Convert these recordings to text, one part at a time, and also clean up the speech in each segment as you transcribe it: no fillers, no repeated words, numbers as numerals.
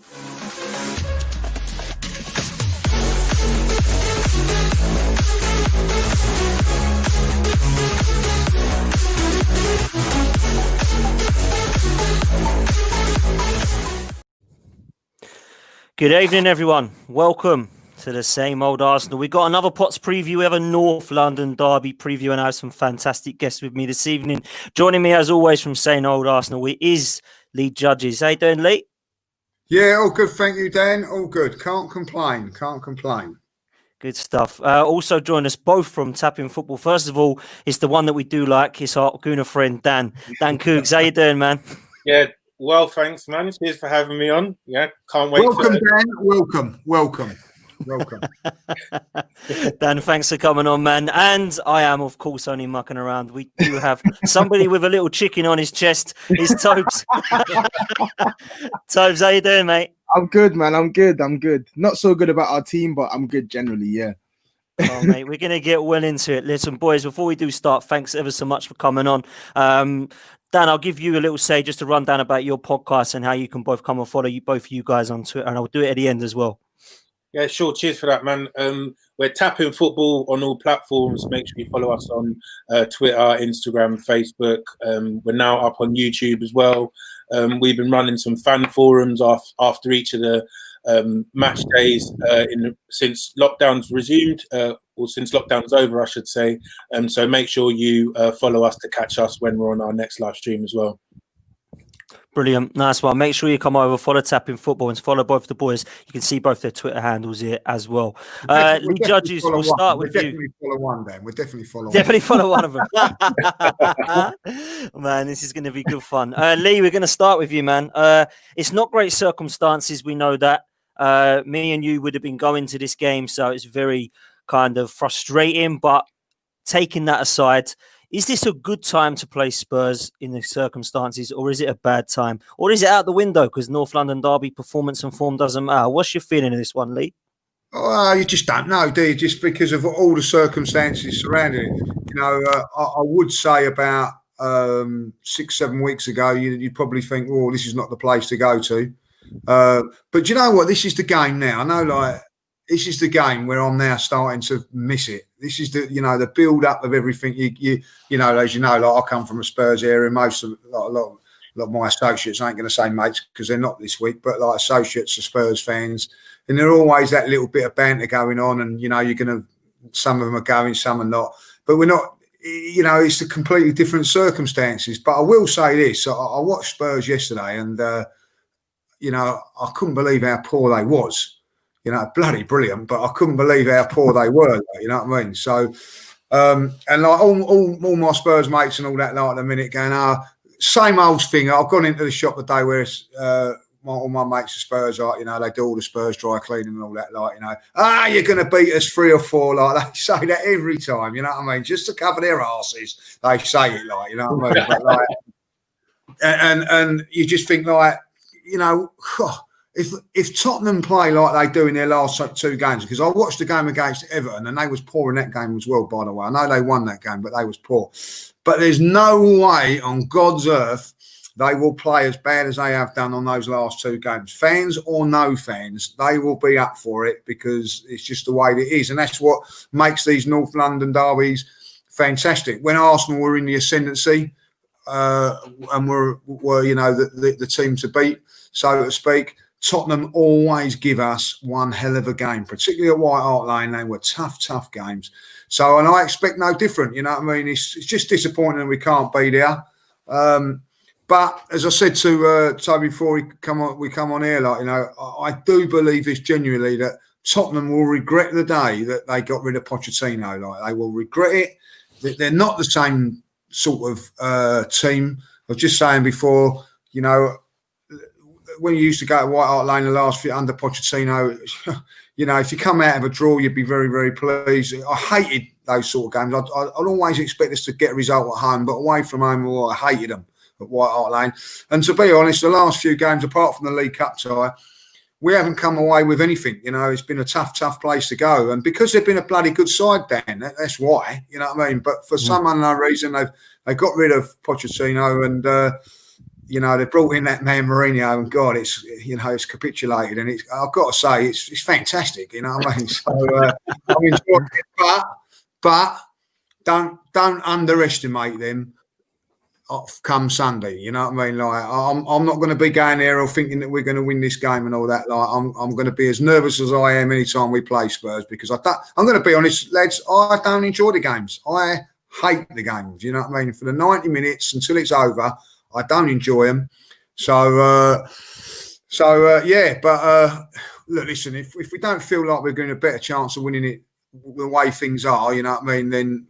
Good evening, everyone. Welcome to the Same Old Arsenal. We've got another Pots preview. We have a North London derby preview, and I have some fantastic guests with me this evening. Joining me, as always, from Same Old Arsenal, it is Lee Judges. How you doing, Lee? Yeah, all good. Thank you, Dan. All good. Can't complain. Good stuff. Also join us both from Tapping Football. First of all, it's the one that we do like. It's our Guna friend, Dan. Dan Cougs, how you doing, man? Yeah, well, thanks, man. Cheers for having me on. Yeah, can't wait. Welcome, Dan. Welcome. Dan, thanks for coming on, man. And I am, of course, only mucking around. We do have somebody with a little chicken on his chest. It's Tobes. Tobes, how you doing, mate? I'm good, man. I'm good. Not so good about our team, but I'm good generally, yeah. Oh, mate, we're going to get well into it. Listen, boys, before we do start, thanks ever so much for coming on. Dan, I'll give you a little say just to run down about your podcast and how you can both come and follow you guys on Twitter, and I'll do it at the end as well. Yeah, sure. Cheers for that, man. We're Tapping Football on all platforms. Make sure you follow us on Twitter, Instagram, Facebook. We're now up on YouTube as well. We've been running some fan forums after each of the match days since lockdowns resumed, or since lockdown's over, I should say. So make sure you follow us to catch us when we're on our next live stream as well. Brilliant. Nice one. Make sure you come over, follow Tapping Football and follow both the boys. You can see both their Twitter handles here as well. Lee Judges, we'll start with you. Definitely follow one, Dan. We'll definitely follow one of them. Man, this is going to be good fun. Lee, we're going to start with you, man. It's not great circumstances. We know that. Me and you would have been going to this game, so it's very kind of frustrating. But taking that aside, is this a good time to play Spurs in the circumstances, or is it a bad time? Or is it out the window because North London derby performance and form doesn't matter? What's your feeling of this one, Lee? Oh, you just don't know, do you? Just because of all the circumstances surrounding it. You know, I would say about 6-7 weeks ago, you'd probably think, oh, this is not the place to go to. But you know what? This is the game now. I know, this is the game where I'm now starting to miss it. This is the build up of everything. You know, as you know, I come from a Spurs area. Most of a lot of my associates, I ain't going to say mates because they're not this week, but associates are Spurs fans, and there's always that little bit of banter going on. And some of them are going, some are not. But we're not. It's a completely different circumstances. But I will say this: I watched Spurs yesterday, and I couldn't believe how poor they was. Bloody brilliant, but I couldn't believe how poor they were. You know what I mean? So, and all my Spurs mates and all that, at the minute going, same old thing. I've gone into the shop the day where all my mates are Spurs, they do all the Spurs dry cleaning and all that, you're going to beat us 3 or 4, they say that every time. You know what I mean? Just to cover their asses, they say it, you know what I mean? But and you just think If Tottenham play like they do in their last 2 games, because I watched the game against Everton and they was poor in that game as well, by the way. I know they won that game, but they was poor. But there's no way on God's earth they will play as bad as they have done on those last 2 games. Fans or no fans, they will be up for it because it's just the way it is. And that's what makes these North London derbies fantastic. When Arsenal were in the ascendancy and were the team to beat, so to speak, Tottenham always give us one hell of a game, particularly at White Hart Lane. They were tough games. So, and I expect no different. You know what I mean? It's just disappointing we can't be there. But as I said to Toby before we come on here, I do believe this genuinely that Tottenham will regret the day that they got rid of Pochettino. They will regret it. They're not the same sort of team. I was just saying before, when you used to go to White Hart Lane the last few under Pochettino, if you come out of a draw, you'd be very, very pleased. I hated those sort of games. I'd always expect us to get a result at home, but away from home, I hated them at White Hart Lane. And to be honest, the last few games, apart from the League Cup tie, we haven't come away with anything. It's been a tough place to go. And because they've been a bloody good side, Dan, that's why, you know what I mean? But for some unknown reason, they got rid of Pochettino and, you know, they brought in that man Mourinho, and God, it's, you know, it's capitulated, and it's, I've got to say, it's fantastic. You know what I mean? So I'm enjoying it, but don't underestimate them come Sunday. You know what I mean? Like, I'm not going to be going there or thinking that we're going to win this game and all that. Like, I'm going to be as nervous as I am anytime we play Spurs, because I'm going to be honest, lads, I don't enjoy the games. I hate the games. You know what I mean? For the 90 minutes until it's over, I don't enjoy them. So yeah. But look, listen, if we don't feel like we're getting a better chance of winning it the way things are, you know what I mean, then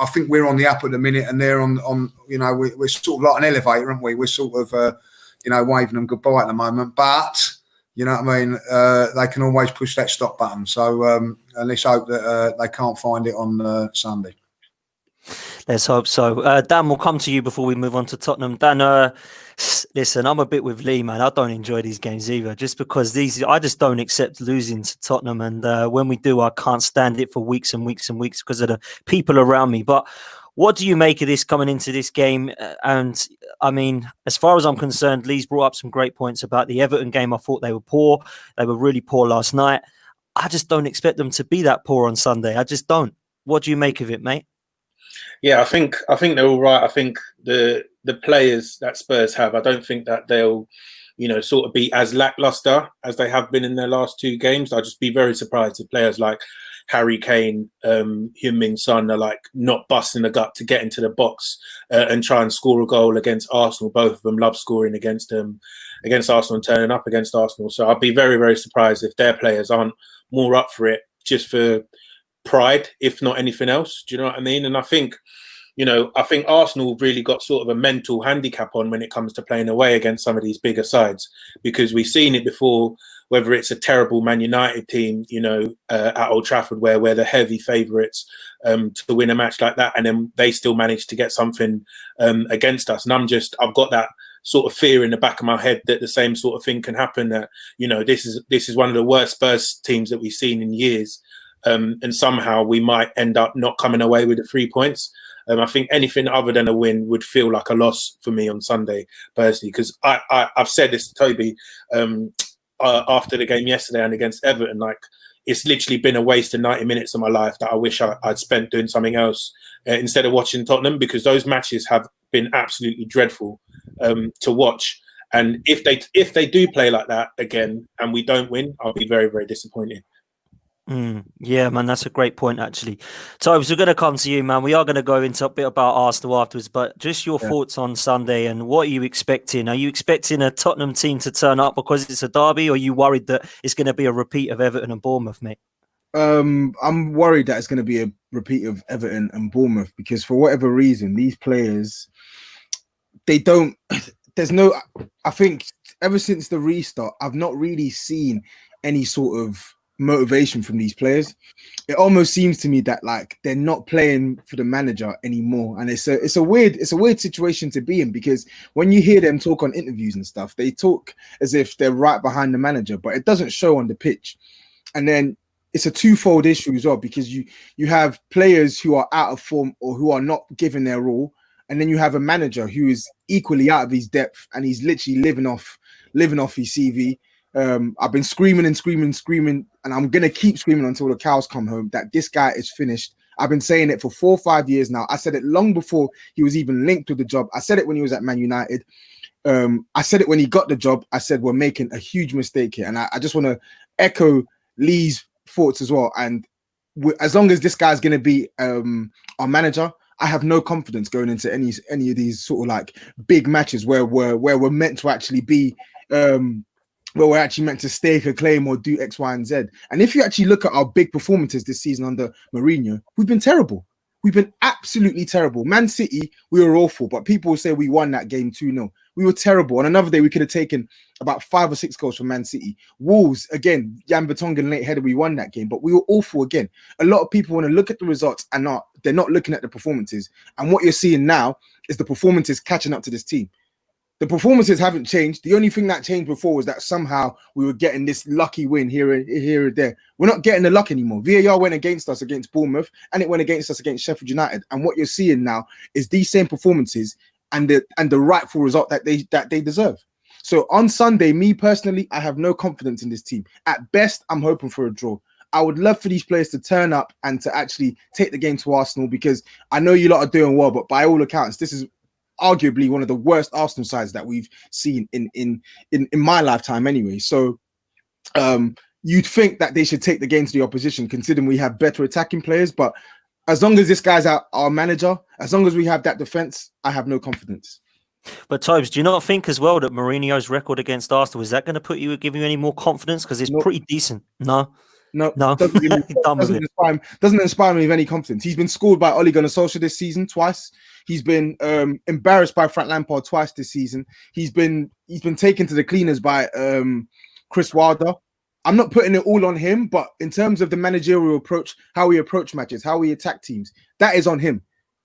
I think we're on the up at the minute, and they're on. You know, we're sort of like an elevator, aren't we? We're sort of, you know, waving them goodbye at the moment. But you know what I mean? They can always push that stop button. So and let's hope that they can't find it on Sunday. Let's hope so. Dan, we'll come to you before we move on to Tottenham. Dan, listen, I'm a bit with Lee, man. I don't enjoy these games either, just because I just don't accept losing to Tottenham. And when we do, I can't stand it for weeks and weeks and weeks because of the people around me. But what do you make of this coming into this game? And I mean, as far as I'm concerned, Lee's brought up some great points about the Everton game. I thought they were poor. They were really poor last night. I just don't expect them to be that poor on Sunday. I just don't. What do you make of it, mate? Yeah, I think they're all right. I think the players that Spurs have, I don't think that they'll, you know, sort of be as lackluster as they have been in their last two games. I'd just be very surprised if players like Harry Kane, Heung-min Son are like not busting the gut to get into the box and try and score a goal against Arsenal. Both of them love scoring against Arsenal and turning up against Arsenal. So I'd be very, very surprised if their players aren't more up for it, just for pride, if not anything else. Do you know what I mean? And I think, you know, Arsenal really got sort of a mental handicap on when it comes to playing away against some of these bigger sides, because we've seen it before, whether it's a terrible Man United team, you know, at Old Trafford, where we're the heavy favourites to win a match like that, and then they still manage to get something against us. And I've got that sort of fear in the back of my head that the same sort of thing can happen, that, you know, this is one of the worst Spurs teams that we've seen in years. And somehow we might end up not coming away with the 3 points. I think anything other than a win would feel like a loss for me on Sunday, personally, because I've said this to Toby after the game yesterday and against Everton. Like, it's literally been a waste of 90 minutes of my life that I wish I'd spent doing something else instead of watching Tottenham, because those matches have been absolutely dreadful to watch. And if they do play like that again and we don't win, I'll be very, very disappointed. Yeah, man, that's a great point, actually. So we're going to come to you, man. We are going to go into a bit about Arsenal afterwards, but just your thoughts on Sunday and what are you expecting? Are you expecting a Tottenham team to turn up because it's a derby, or are you worried that it's going to be a repeat of Everton and Bournemouth, mate? I'm worried that it's going to be a repeat of Everton and Bournemouth, because for whatever reason, these players, I think ever since the restart, I've not really seen any sort of motivation from these players. It almost seems to me that like they're not playing for the manager anymore, and it's a weird situation to be in, because when you hear them talk on interviews and stuff, they talk as if they're right behind the manager, but it doesn't show on the pitch. And then it's a twofold issue as well, because you have players who are out of form or who are not giving their all, and then you have a manager who is equally out of his depth and he's literally living off his CV. I've been screaming, and I'm going to keep screaming until the cows come home that this guy is finished. I've been saying it for 4 or 5 years now. I said it long before he was even linked to the job. I said it when he was at Man United. I said it when he got the job. I said we're making a huge mistake here. And I just want to echo Lee's thoughts as well. And as long as this guy's going to be our manager, I have no confidence going into any of these sort of like big matches where we're meant to actually be where we're actually meant to stake a claim or do X, Y, and Z. And if you actually look at our big performances this season under Mourinho, we've been terrible. We've been absolutely terrible. Man City, we were awful, but people will say we won that game 2-0. We were terrible. On another day, we could have taken about 5 or 6 goals from Man City. Wolves, again, Jan Vertonghen late header, we won that game, but we were awful again. A lot of people want to look at the results and they're not looking at the performances. And what you're seeing now is the performances catching up to this team. The performances haven't changed. The only thing that changed before was that somehow we were getting this lucky win here and there. We're not getting the luck anymore. VAR went against us against Bournemouth, and it went against us against Sheffield United. And what you're seeing now is these same performances and the rightful result that they deserve. So on Sunday, me personally, I have no confidence in this team. At best, I'm hoping for a draw. I would love for these players to turn up and to actually take the game to Arsenal, because I know you lot are doing well, but by all accounts, this is arguably one of the worst Arsenal sides that we've seen in my lifetime anyway. So you'd think that they should take the game to the opposition, considering we have better attacking players. But as long as this guy's our manager, as long as we have that defense, I have no confidence. But Tobes, do you not think as well that Mourinho's record against Arsenal, is that going to give you any more confidence? Because it's pretty decent. No. Doesn't inspire me with any confidence. He's been schooled by Ole Gunnar Solskjaer this season twice. He's been embarrassed by Frank Lampard twice this season. He's been taken to the cleaners by Chris Wilder. I'm not putting it all on him, but in terms of the managerial approach, how we approach matches, how we attack teams, that is on him.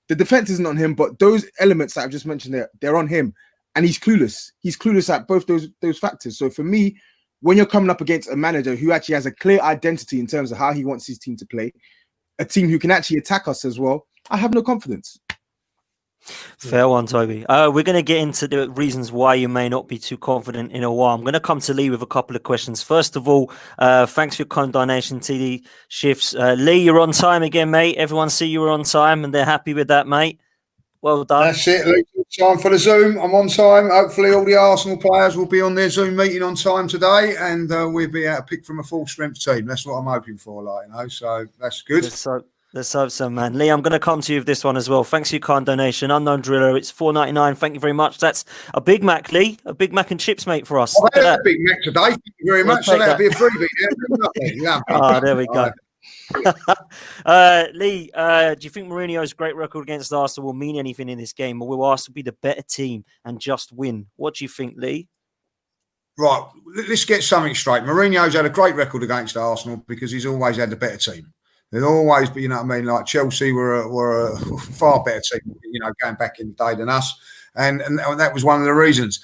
The defense isn't on him, but those elements that I've just mentioned, they're on him, and he's clueless. He's clueless at both those factors. So for me, when you're coming up against a manager who actually has a clear identity in terms of how he wants his team to play, a team who can actually attack us as well, I have no confidence. Fair one, Toby. We're going to get into the reasons why you may not be too confident in a while. I'm going to come to Lee with a couple of questions. First of all, thanks for your kind donation, TD Shifts. Lee, you're on time again, mate. Everyone see you were on time and they're happy with that, mate. Well done. That's it, Lee. Time for the Zoom. I'm on time. Hopefully all the Arsenal players will be on their Zoom meeting on time today, and we'll be able to pick from a full-strength team. That's what I'm hoping for, so that's good. Let's hope so, man. Lee, I'm going to come to you with this one as well. Thanks for your kind donation. Unknown Driller, it's $4.99. Thank you very much. That's a Big Mac, Lee. A Big Mac and chips, mate, for us. I've had a Big Mac today. Thank you very much. So that'll be a freebie. There we go. Lee, do you think Mourinho's great record against Arsenal will mean anything in this game, or will Arsenal be the better team and just win? What do you think, Lee? Right, let's get something straight. Mourinho's had a great record against Arsenal because he's always had the better team. There's always, you know what I mean, like Chelsea were a far better team, going back in the day than us, and that was one of the reasons.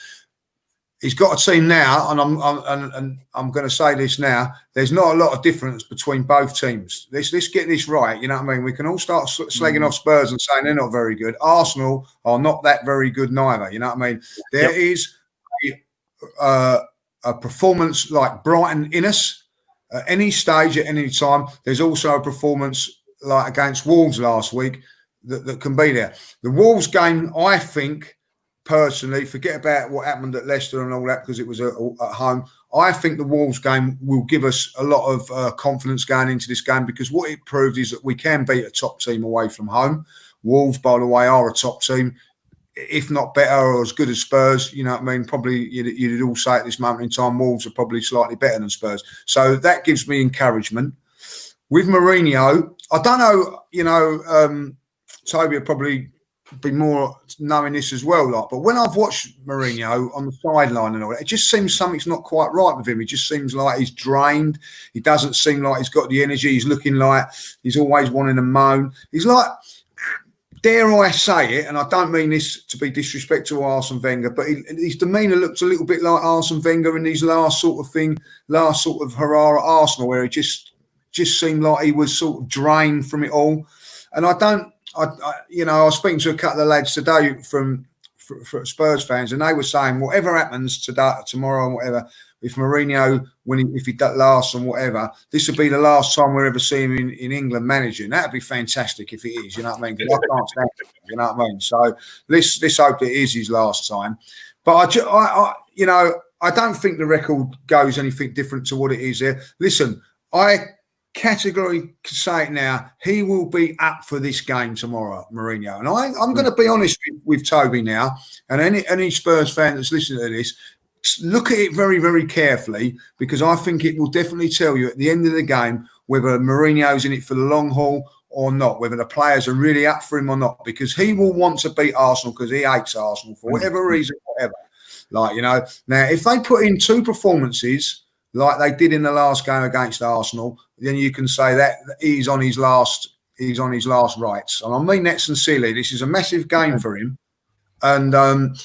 He's got a team now, and I'm going to say this now. There's not a lot of difference between both teams. Let's get this right. You know what I mean? We can all start slagging off Spurs and saying they're not very good. Arsenal are not that very good neither. You know what I mean? There is a performance like Brighton in us at any stage, at any time. There's also a performance like against Wolves last week that can be there. The Wolves game, I think, personally, forget about what happened at Leicester and all that because it was at home. I think the Wolves game will give us a lot of confidence going into this game because what it proved is that we can beat a top team away from home. Wolves, by the way, are a top team, if not better or as good as Spurs. You know what I mean? Probably you'd all say at this moment in time, Wolves are probably slightly better than Spurs. So that gives me encouragement. With Mourinho, I don't know, Toby will probably be more knowing this as well, but when I've watched Mourinho on the sideline and all that, it just seems something's not quite right with him. It just seems like he's drained. He doesn't seem like he's got the energy. He's looking like he's always wanting to moan. He's like, dare I say it, and I don't mean this to be disrespectful to Arsene Wenger, but his demeanour looks a little bit like Arsene Wenger in his last sort of hurrah at Arsenal, where he just seemed like he was sort of drained from it all. And I was speaking to a couple of lads today for Spurs fans, and they were saying whatever happens today, tomorrow, and whatever, if Mourinho, if he lasts and whatever, this would be the last time we'll ever see him in England managing. That'd be fantastic if it is. You know what I mean? Because I can't stand it. You know what I mean? So let's hope it is his last time. But I don't think the record goes anything different to what it is there. Listen, I categorically say it now, he will be up for this game tomorrow, Mourinho. And I'm going to be honest with Toby now, and any Spurs fan that's listening to this, look at it very, very carefully, because I think it will definitely tell you at the end of the game whether Mourinho's in it for the long haul or not, whether the players are really up for him or not, because he will want to beat Arsenal because he hates Arsenal for whatever reason, whatever. Now, if they put in two performances like they did in the last game against Arsenal, then you can say that he's on his last rights. And I mean that sincerely. This is a massive game for him. And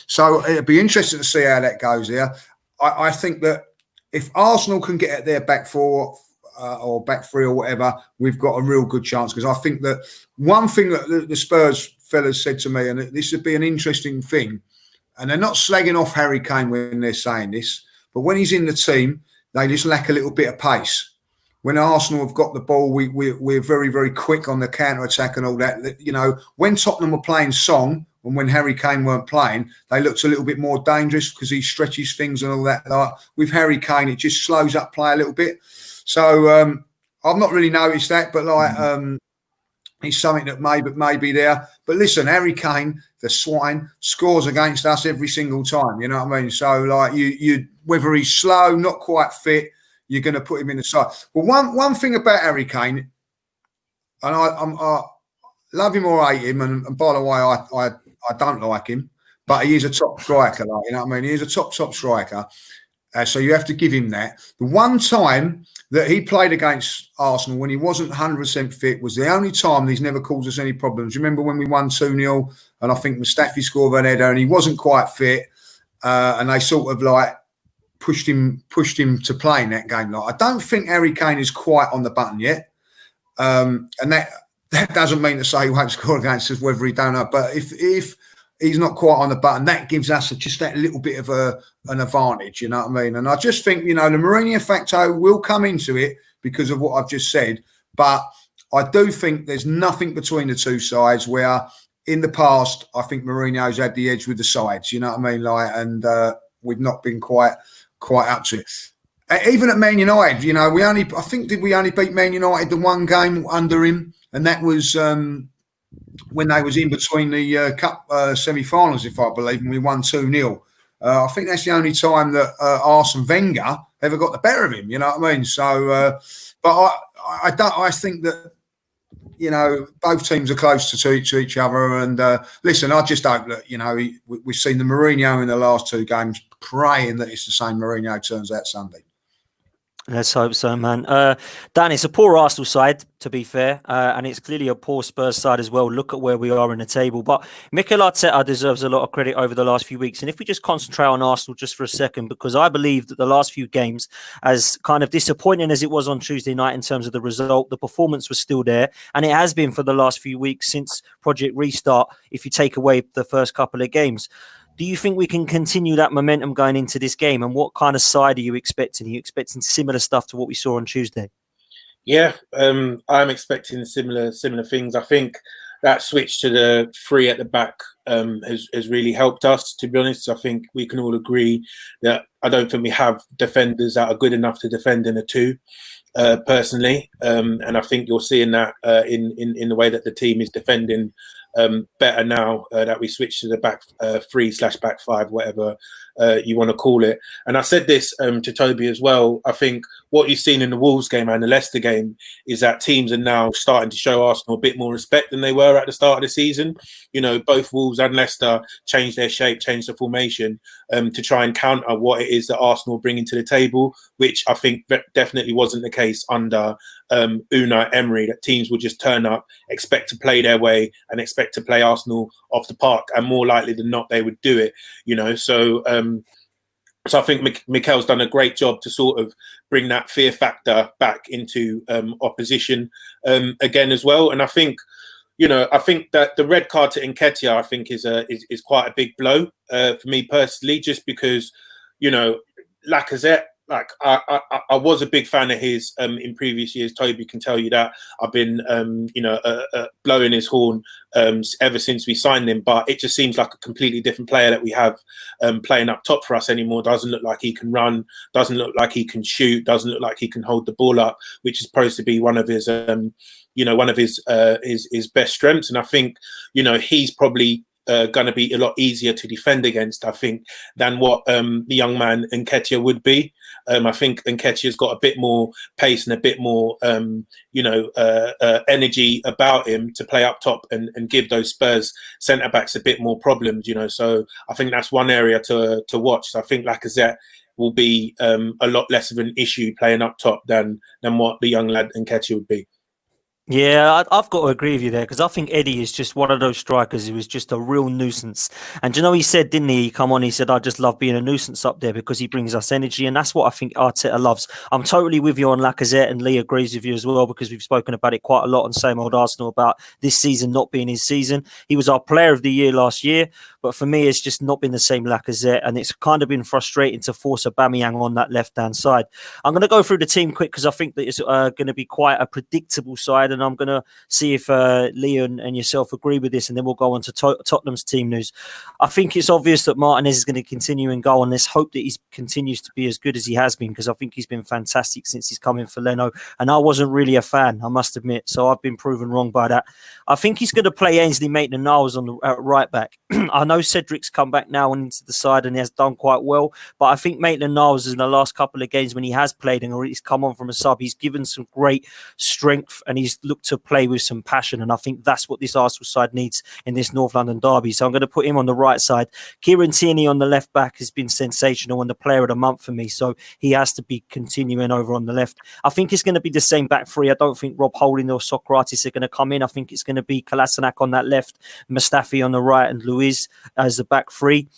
so it'd be interesting to see how that goes there. I think that if Arsenal can get at their back four or back three or whatever, we've got a real good chance. Because I think that one thing that the Spurs fellas said to me, and this would be an interesting thing, and they're not slagging off Harry Kane when they're saying this, but when he's in the team, they just lack a little bit of pace. When Arsenal have got the ball, we're very, very quick on the counter-attack and all that. You know, when Tottenham were playing Song and when Harry Kane weren't playing, they looked a little bit more dangerous because he stretches things and all that. Like with Harry Kane, it just slows up play a little bit. So I've not really noticed that, but it's something that may be there. But listen, Harry Kane, the swine, scores against us every single time. You know what I mean? So like you whether he's slow, not quite fit, you're going to put him in the side. Well, one thing about Harry Kane, and I love him or hate him, and by the way, I don't like him, but he is a top striker. Like, you know what I mean? He is a top striker. So you have to give him that. The one time that he played against Arsenal when he wasn't 100% fit was the only time he's never caused us any problems. You remember when we won 2-0 and I think Mustafi scored an header and he wasn't quite fit and they sort of like pushed him to play in that game. Like, I don't think Harry Kane is quite on the button yet. And that doesn't mean to say he won't score against us, whether he don't know. But if he's not quite on the button, that gives us just that little bit of an advantage, you know what I mean? And I just think, you know, the Mourinho factor will come into it because of what I've just said. But I do think there's nothing between the two sides where in the past, I think Mourinho's had the edge with the sides, you know what I mean? Like, and we've not been quite up to it. Even at Man United, you know, did we only beat Man United the one game under him? And that was when they was in between the cup semi-finals, if I believe, and we won 2-0. I think that's the only time that Arsene Wenger ever got the better of him. You know what I mean? So, but I think that, you know, both teams are close to each other. And listen, I just hope that, you know, we've seen the Mourinho in the last two games, praying that it's the same Mourinho turns out Sunday. Let's hope so, man. Dan, it's a poor Arsenal side, to be fair, and it's clearly a poor Spurs side as well. Look at where we are in the table. But Mikel Arteta deserves a lot of credit over the last few weeks. And if we just concentrate on Arsenal just for a second, because I believe that the last few games, as kind of disappointing as it was on Tuesday night in terms of the result, the performance was still there. And it has been for the last few weeks since Project Restart, if you take away the first couple of games. Do you think we can continue that momentum going into this game? And what kind of side are you expecting? Are you expecting similar stuff to what we saw on Tuesday? Yeah, I'm expecting similar things. I think that switch to the three at the back has really helped us, to be honest. I think we can all agree that I don't think we have defenders that are good enough to defend in a two, personally. And I think you're seeing that in the way that the team is defending better now that we switched to the back three / back five, whatever you want to call it. And I said this to Toby as well. I think what you've seen in the Wolves game and the Leicester game is that teams are now starting to show Arsenal a bit more respect than they were at the start of the season. You know, both Wolves and Leicester changed their shape, changed the formation to try and counter what it is that Arsenal bring into the table, which I think definitely wasn't the case under Unai Emery, that teams would just turn up, expect to play their way and expect to play Arsenal off the park, and more likely than not they would do it, you know. So I think Mikel's done a great job to sort of bring that fear factor back into opposition again as well. And I think, you know, I think that the red card to Nketiah, I think is quite a big blow for me personally, just because, you know, Lacazette, like I was a big fan of his in previous years. Toby can tell you that. I've been blowing his horn ever since we signed him, but it just seems like a completely different player that we have playing up top for us anymore. Doesn't look like he can run, doesn't look like he can shoot, doesn't look like he can hold the ball up, which is supposed to be one of his his best strengths. And I think, you know, he's probably going to be a lot easier to defend against, I think, than what the young man Nketiah would be. I think Nketiah's got a bit more pace and a bit more, energy about him to play up top and give those Spurs centre-backs a bit more problems, you know. So I think that's one area to watch. So I think Lacazette will be a lot less of an issue playing up top than what the young lad Nketiah would be. Yeah, I've got to agree with you there because I think Eddie is just one of those strikers who is just a real nuisance. And you know, he said, didn't he? He come on, he said, I just love being a nuisance up there because he brings us energy. And that's what I think Arteta loves. I'm totally with you on Lacazette, and Lee agrees with you as well because we've spoken about it quite a lot on Same Old Arsenal about this season not being his season. He was our player of the year last year, but for me, it's just not been the same Lacazette. And it's kind of been frustrating to force Aubameyang on that left-hand side. I'm going to go through the team quick because I think that it's going to be quite a predictable side, and I'm going to see if Leon and yourself agree with this, and then we'll go on to Tottenham's team news. I think it's obvious that Martinez is going to continue and go on. Let's hope that he continues to be as good as he has been because I think he's been fantastic since he's come in for Leno, and I wasn't really a fan, I must admit, so I've been proven wrong by that. I think he's going to play Ainsley Maitland-Niles on the right back. I know Cedric's come back now and into the side and he has done quite well, but I think Maitland-Niles in the last couple of games when he has played and he's come on from a sub, he's given some great strength and he's looked to play with some passion, and I think that's what this Arsenal side needs in this North London derby. So I'm going to put him on the right side. Kieran Tierney on the left back has been sensational and the player of the month for me, so he has to be continuing over on the left. I think it's going to be the same back three. I don't think Rob Holding or Socrates are going to come in. I think it's going to be Kolasinac on that left, Mustafi on the right, and Luiz as the back three.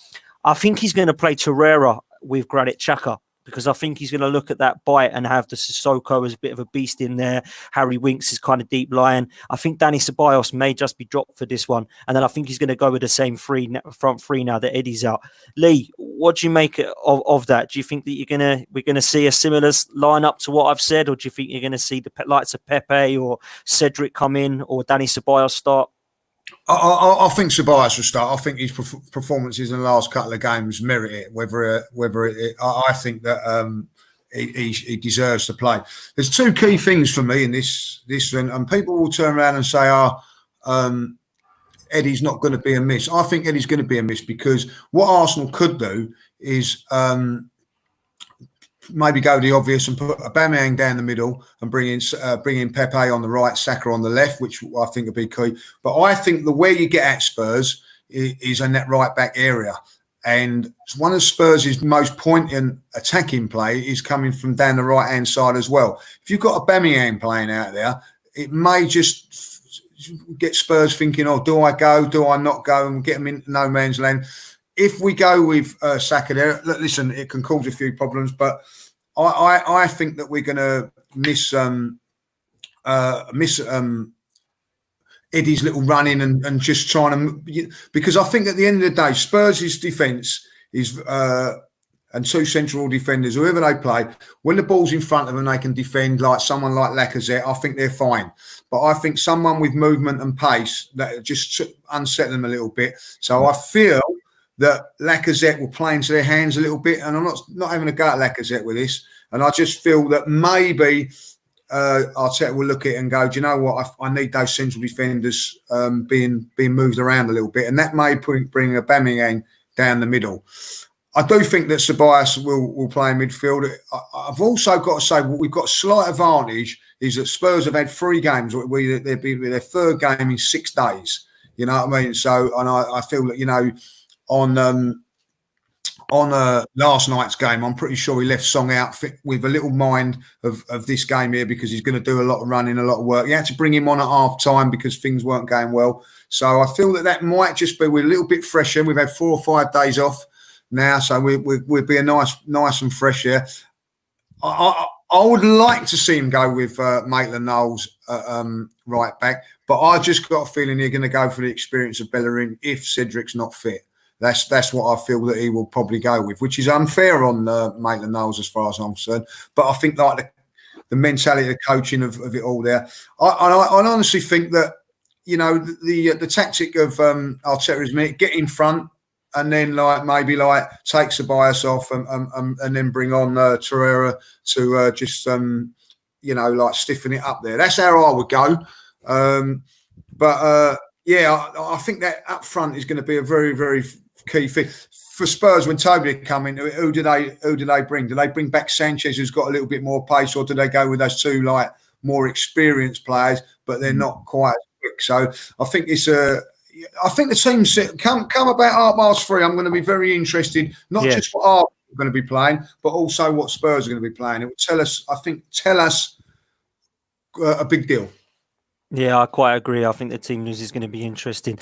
I think he's going to play Torreira with Granit Xhaka because I think he's going to look at that bite and have the Sissoko as a bit of a beast in there. Harry Winks is kind of deep lying. I think Danny Ceballos may just be dropped for this one. And then I think he's going to go with the same front three now that Eddie's out. Lee, what do you make of that? Do you think that we're going to see a similar lineup to what I've said? Or do you think you're going to see the likes of Pepe or Cedric come in or Danny Ceballos start? I think Ceballos will start. I think his performances in the last couple of games merit it. I think that he deserves to play. There's two key things for me in this, and people will turn around and say, Eddie's not going to be a miss. I think Eddie's going to be a miss because what Arsenal could do is maybe go the obvious and put Aubameyang down the middle and bring in Pepe on the right, Saka on the left, which I think would be key. But I think the way you get at Spurs is in that right back area. And one of Spurs' most poignant attacking play is coming from down the right-hand side as well. If you've got Aubameyang playing out there, it may just get Spurs thinking, do I go, do I not go, and get them into no man's land. If we go with Saka there, listen, it can cause a few problems, but I think that we're going to miss Eddie's little running and just trying to, because I think at the end of the day, Spurs' defence is and two central defenders, whoever they play, when the ball's in front of them, they can defend like someone like Lacazette. I think they're fine, but I think someone with movement and pace that just unsettle them a little bit. So I feel that Lacazette will play into their hands a little bit, and I'm not having a go at Lacazette with this. And I just feel that maybe Arteta will look at it and go, do you know what? I need those central defenders being moved around a little bit, and that may bring Aubameyang down the middle. I do think that Ceballos will play in midfield. I've also got to say what we've got a slight advantage is that Spurs have had 3 games. They'll be their 3rd game in 6 days. You know what I mean? So, and I feel that on last night's game, I'm pretty sure he left Song out with a little mind of this game here because he's going to do a lot of running, a lot of work. He had to bring him on at half time because things weren't going well. So I feel that might just be we're a little bit fresher. We've had 4 or 5 days off now, so we'll be a nice and fresh here. I would like to see him go with Maitland-Niles right back, but I just got a feeling they're going to go for the experience of Bellerin if Cedric's not fit. That's what I feel that he will probably go with, which is unfair on Maitland-Niles as far as I'm concerned. But I think like the mentality, the coaching of it all there. I honestly think that the tactic of Arteta is get in front and then maybe take Ceballos off and then bring on Torreira to just stiffen it up there. That's how I would go. I think that up front is going to be a very, very key thing for Spurs. When Toby come in, who do they bring? Do they bring back Sanchez, who's got a little bit more pace, or do they go with those 2 more experienced players, but they're not quite as quick? So I think I think the team's come about 3:30. I'm going to be very interested, not just what Arsenal are going to be playing, but also what Spurs are going to be playing. It will tell us a big deal. Yeah, I quite agree. I think the team news is going to be interesting.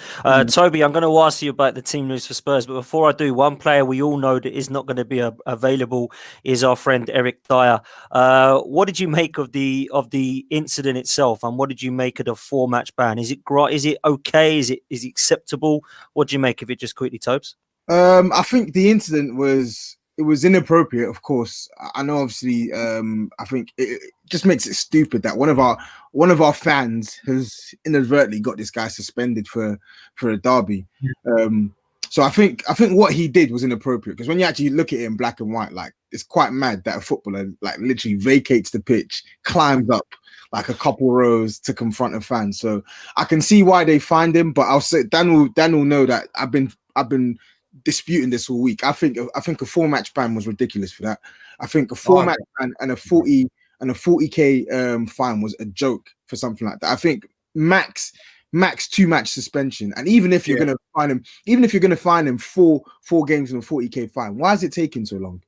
Toby, I'm going to ask you about the team news for Spurs, but before I do, one player we all know that is not going to be available is our friend Eric Dyer. What did you make of the incident itself, and what did you make of the 4-match ban? Is it okay? Is it acceptable? What do you make of it? Just quickly, Tobes. I think the incident was inappropriate. Of course, I know. Obviously, I think it just makes it stupid that one of our fans has inadvertently got this guy suspended for a derby. So I think what he did was inappropriate, because when you actually look at it in black and white, like, it's quite mad that a footballer like literally vacates the pitch, climbs up like a couple rows to confront a fan. So I can see why they fined him, but I'll say Dan will know that I've been disputing this all week. I think a 4-match ban was ridiculous for that. I think a 4-match ban and a 40k fine was a joke for something like that. I think max 2-match suspension, and even if you're going to fine him 4 games and a 40k fine, why is it taking so long?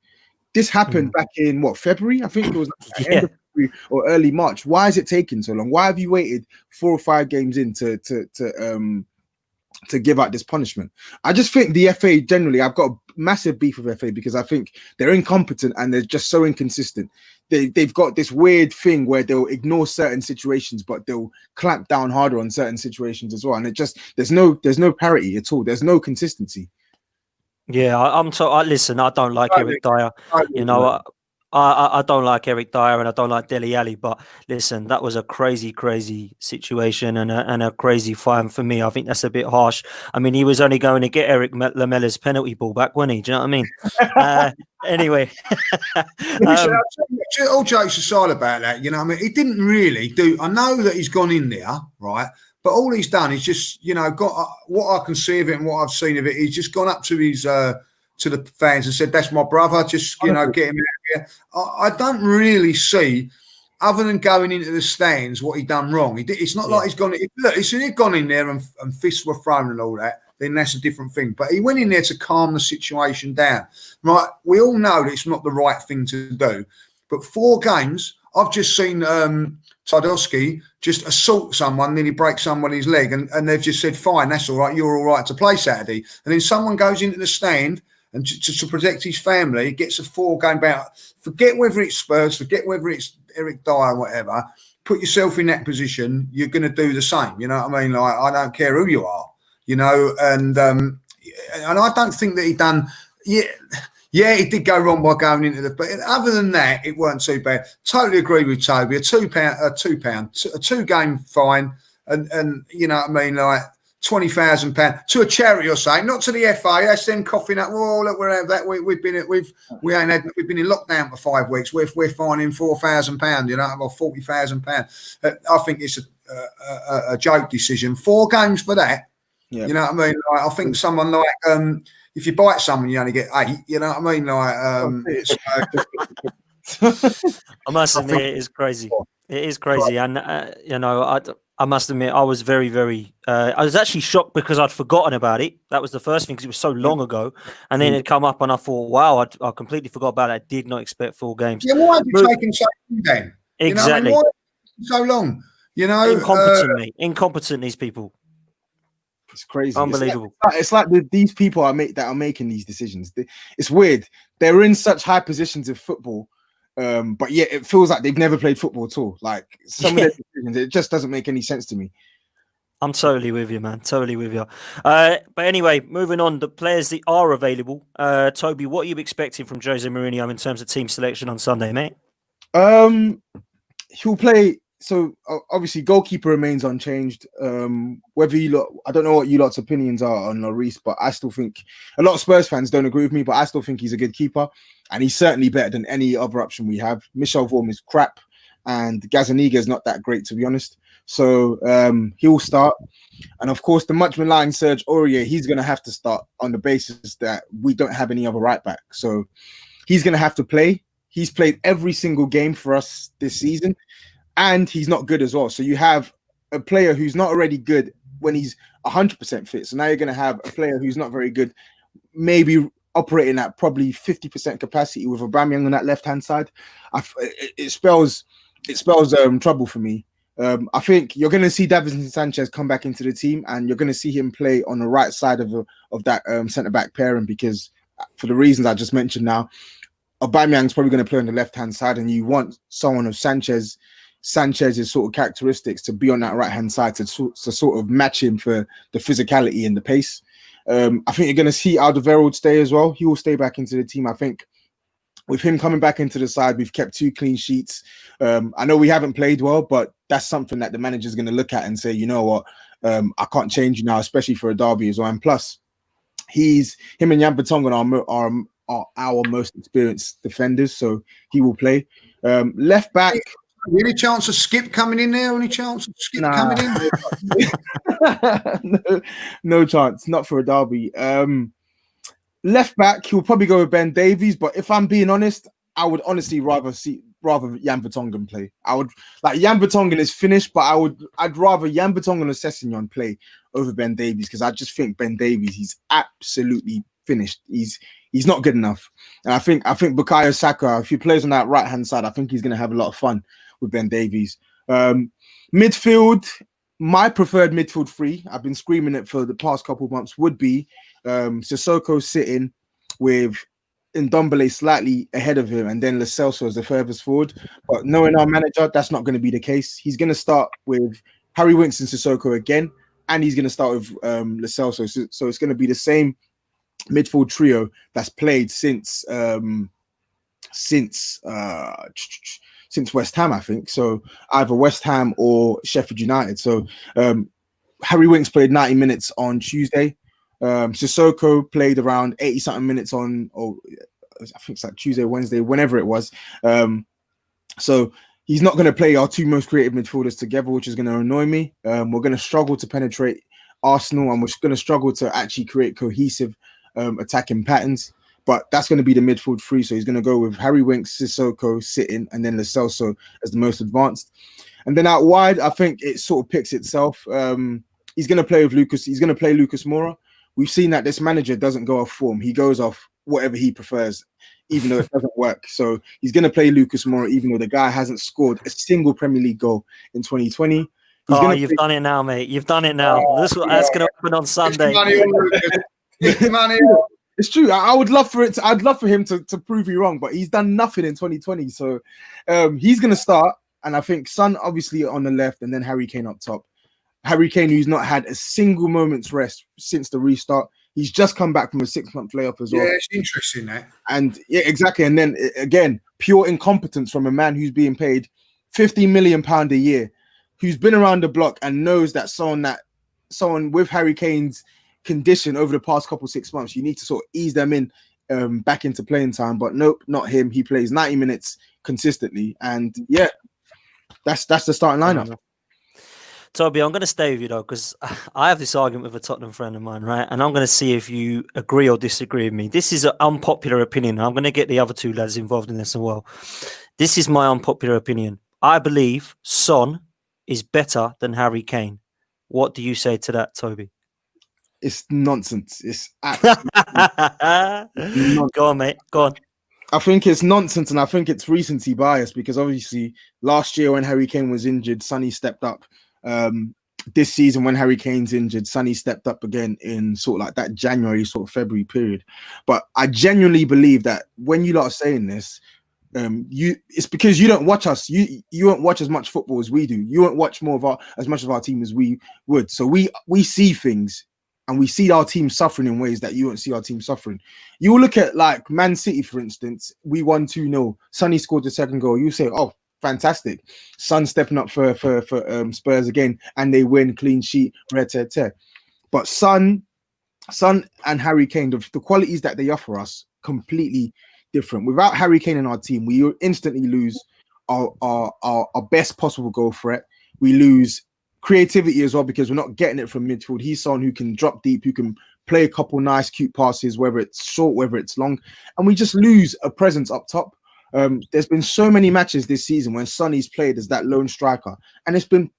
This happened back in February? I think it was end of February or early March. Why is it taking so long? Why have you waited 4 or 5 games in to give out this punishment? I just think the FA generally, I've got a massive beef with FA because I think they're incompetent and they're just so inconsistent. They've got this weird thing where they'll ignore certain situations, but they'll clamp down harder on certain situations as well. And it just, there's no parity at all. There's no consistency. Yeah, listen, I don't like Eric Dyer. You know, I don't like Eric Dyer and I don't like Dele Alli, but listen, that was a crazy situation and a crazy fine for me. I think that's a bit harsh. I mean, he was only going to get Eric Lamella's penalty ball back, wasn't he? Do you know what I mean? Anyway. All jokes aside about that, you know, I mean, he didn't really do. I know that he's gone in there, right? But all he's done is just, you know, got what I can see of it and what I've seen of it. He's just gone up to his to the fans and said, "That's my brother. Just, you know, get him out of here." I don't really see, other than going into the stands, what he done wrong. It's not like he's gone. Look, if he'd gone in there and fists were thrown and all that, then that's a different thing. But he went in there to calm the situation down. Right? We all know that it's not the right thing to do. But 4 games, I've just seen Tardowski just assault someone, nearly break somebody's leg, and they've just said, "Fine, that's all right, you're all right to play Saturday." And then someone goes into the stand and to protect his family, gets a 4-game ban. Forget whether it's Spurs, forget whether it's Eric Dyer, whatever. Put yourself in that position, you're going to do the same. You know what I mean? Like, I don't care who you are, you know. And I don't think that he done. Yeah, he did go wrong by going into the. But other than that, it weren't too bad. Totally agree with Toby. A £2 fine, and you know what I mean, like £20,000 to a charity or something, not to the FA. That's them coughing up. Oh, look, we're that. We've been in lockdown for 5 weeks. We're fining £4,000, you know, or £40,000. I think it's a joke decision. 4 games for that. Yeah. You know what I mean? Like, I think someone like if you bite someone, you only get 8. You know what I mean? Like, I must admit, it is crazy. It is crazy, and you know, I must admit, I was very, very. I was actually shocked because I'd forgotten about it. That was the first thing, because it was so long ago, and then it come up, and I thought, wow, I completely forgot about it. I did not expect 4 games. Yeah, why have you taken so long then? Exactly. You know, why so long? You know, incompetent. These people. It's crazy. Unbelievable. It's like these people that are making these decisions. It's weird. They're in such high positions of football, but yet it feels like they've never played football at all. Like, some of their decisions, it just doesn't make any sense to me. I'm totally with you, man. Totally with you. But anyway, moving on, the players that are available. Toby, what are you expecting from Jose Mourinho in terms of team selection on Sunday, mate? He'll play. So obviously, goalkeeper remains unchanged. Whether you lot, I don't know what you lot's opinions are on Lloris, but I still think a lot of Spurs fans don't agree with me. But I still think he's a good keeper, and he's certainly better than any other option we have. Michel Vorm is crap, and Gazaniga is not that great, to be honest. So he'll start, and of course, the much maligned Serge Aurier, he's going to have to start on the basis that we don't have any other right back. So he's going to have to play. He's played every single game for us this season. And he's not good as well. So you have a player who's not already good when he's 100% fit. So now you're going to have a player who's not very good, maybe operating at probably 50% capacity with Aubameyang on that left-hand side. It spells trouble for me. I think you're going to see Davinson Sanchez come back into the team, and you're going to see him play on the right side of that centre back pairing, because for the reasons I just mentioned now, Aubameyang's probably going to play on the left hand side, and you want someone of Sanchez's sort of characteristics to be on that right hand side to sort of match him for the physicality and the pace. I think you're going to see Alderweireld stay as well. He will stay back into the team. I think with him coming back into the side, we've kept 2 clean sheets. I know we haven't played well, but that's something that the manager's going to look at and say, you know what, I can't change you now, especially for a derby as well. And plus, him and Jan Vertonghen are our most experienced defenders, so he will play. Left back. Any chance of Skip coming in there? Any chance of Skip coming in? No chance. Not for a derby. Left back, he'll probably go with Ben Davies, but if I'm being honest, I would honestly rather Jan Vertonghen play. I would like Jan Vertonghen is finished, but I'd rather Jan Vertonghen or Sessegnon play over Ben Davies, because I just think Ben Davies, he's absolutely finished. He's not good enough. And I think Bukayo Saka, if he plays on that right hand side, I think he's gonna have a lot of fun with Ben Davies. Midfield, my preferred midfield 3, I've been screaming it for the past couple of months, would be Sissoko sitting with Ndombele slightly ahead of him, and then Lo Celso as the furthest forward. But knowing our manager, that's not going to be the case. He's going to start with Harry Winks and Sissoko again, and he's going to start with Lo Celso. So it's going to be the same midfield trio that's played since West Ham, I think. So either West Ham or Sheffield United. So Harry Winks played 90 minutes on Tuesday. Sissoko played around 80-something minutes on, or I think it's like Tuesday, Wednesday, whenever it was. So he's not going to play our 2 most creative midfielders together, which is going to annoy me. We're going to struggle to penetrate Arsenal, and we're going to struggle to actually create cohesive attacking patterns. But that's going to be the midfield 3. So he's going to go with Harry Winks, Sissoko sitting, and then Lo Celso as the most advanced. And then out wide, I think it sort of picks itself. He's going to play with Lucas. He's going to play Lucas Moura. We've seen that this manager doesn't go off form. He goes off whatever he prefers, even though it doesn't work. So he's going to play Lucas Moura, even though the guy hasn't scored a single Premier League goal in 2020. You've done it now, mate. You've done it now. That's going to happen on Sunday. It's true. I would love for it. I'd love for him to prove you wrong, but he's done nothing in 2020. So he's going to start, and I think Son obviously on the left, and then Harry Kane up top. Harry Kane, who's not had a single moment's rest since the restart. He's just come back from a 6-month layoff as well. Yeah, it's interesting, that. And yeah, exactly. And then again, pure incompetence from a man who's being paid £50 million a year, who's been around the block and knows that someone with Harry Kane's condition over the past 6 months, you need to sort of ease them in back into playing time. But nope, not him. He plays 90 minutes consistently. And yeah, that's the starting lineup. Toby, I'm going to stay with you, though, because I have this argument with a Tottenham friend of mine, right? And I'm going to see if you agree or disagree with me. This is an unpopular opinion. I'm going to get the other 2 lads involved in this as well. This is my unpopular opinion. I believe Son is better than Harry Kane. What do you say to that, Toby? It's nonsense. It's absolutely nonsense. Go on, mate. Go on. I think it's nonsense, and I think it's recency bias, because obviously last year when Harry Kane was injured, Sonny stepped up. This season when Harry Kane's injured, Sonny stepped up again in sort of like that January, sort of February period. But I genuinely believe that when you lot are saying this, it's because you don't watch us. You won't watch as much football as we do. You won't watch as much of our team as we would. So we see things, and we see our team suffering in ways that you won't see our team suffering. You will look at like Man City, for instance. We won 2-0. Sonny scored the second goal. You say, oh, fantastic. Son stepping up for Spurs again, and they win, clean sheet, red-tear. But Son and Harry Kane, the qualities that they offer us, completely different. Without Harry Kane in our team, we instantly lose our best possible goal threat. We lose creativity as well, because we're not getting it from midfield. He's someone who can drop deep, who can play a couple nice, cute passes, whether it's short, whether it's long, and we just lose a presence up top. There's been so many matches this season when Sonny's played as that lone striker, and it's been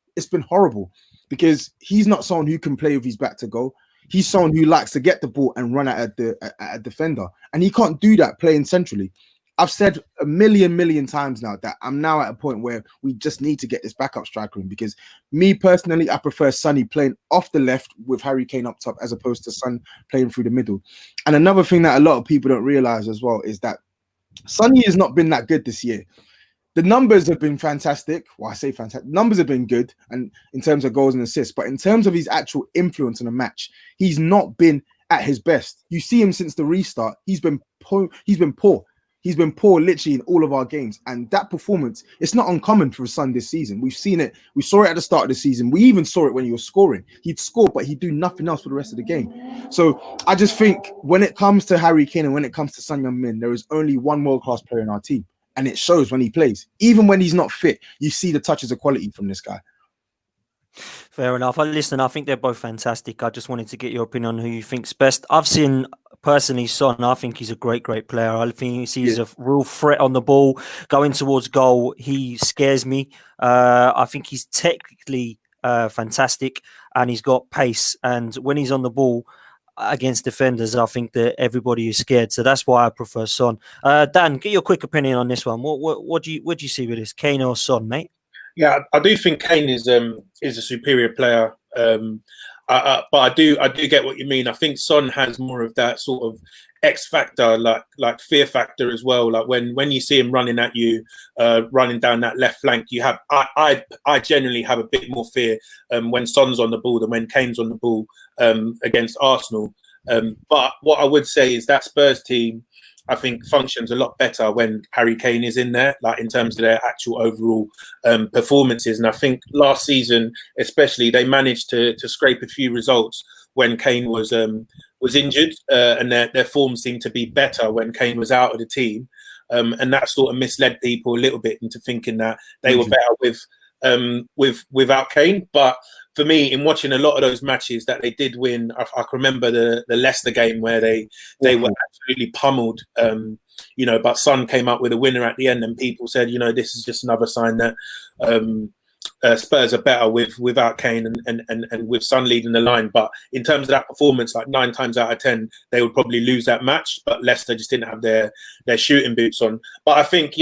horrible, because he's not someone who can play with his back to goal. He's someone who likes to get the ball and run at a defender, and he can't do that playing centrally. I've said a million times now that I'm now at a point where we just need to get this backup striker in, because me personally, I prefer Sonny playing off the left with Harry Kane up top as opposed to Son playing through the middle. And another thing that a lot of people don't realize as well is that Sonny has not been that good this year. The numbers have been fantastic. Well, I say fantastic. Numbers have been good, and in terms of goals and assists, but in terms of his actual influence in a match, he's not been at his best. You see him since the restart. He's been poor. He's been poor literally in all of our games. And that performance, it's not uncommon for Son this season. We've seen it. We saw it at the start of the season. We even saw it when he was scoring. He'd score, but he'd do nothing else for the rest of the game. So I just think when it comes to Harry Kane and when it comes to Son Heung-min, there is only one world-class player in our team. And it shows when he plays. Even when he's not fit, you see the touches of quality from this guy. Fair enough. Listen, I think they're both fantastic. I just wanted to get your opinion on who you think's best. I've seen personally Son. I think he's a great player. I think he's a real threat on the ball, going towards goal. He scares me. I think he's technically fantastic, and he's got pace. And when he's on the ball against defenders, I think that everybody is scared. So that's why I prefer Son. Dan, get your quick opinion on this one. What do you see with this, Kane or Son, mate? Yeah, I do think Kane is a superior player, but I do get what you mean. I think Son has more of that sort of X factor, like fear factor as well. Like when you see him running at you, running down that left flank, you have I generally have a bit more fear when Son's on the ball than when Kane's on the ball against Arsenal. But what I would say is that Spurs team, I think, functions a lot better when Harry Kane is in there, like in terms of their actual overall performances. And I think last season, especially, they managed to scrape a few results when Kane was injured, and their form seemed to be better when Kane was out of the team. And that sort of misled people a little bit into thinking that they were better without Kane. But for me, in watching a lot of those matches that they did win, I can remember the Leicester game where they were absolutely pummeled, but Son came up with a winner at the end, and people said, this is just another sign that Spurs are better without Kane and with Son leading the line. But in terms of that performance, like 9 times out of 10, they would probably lose that match. But Leicester just didn't have their shooting boots on. But I think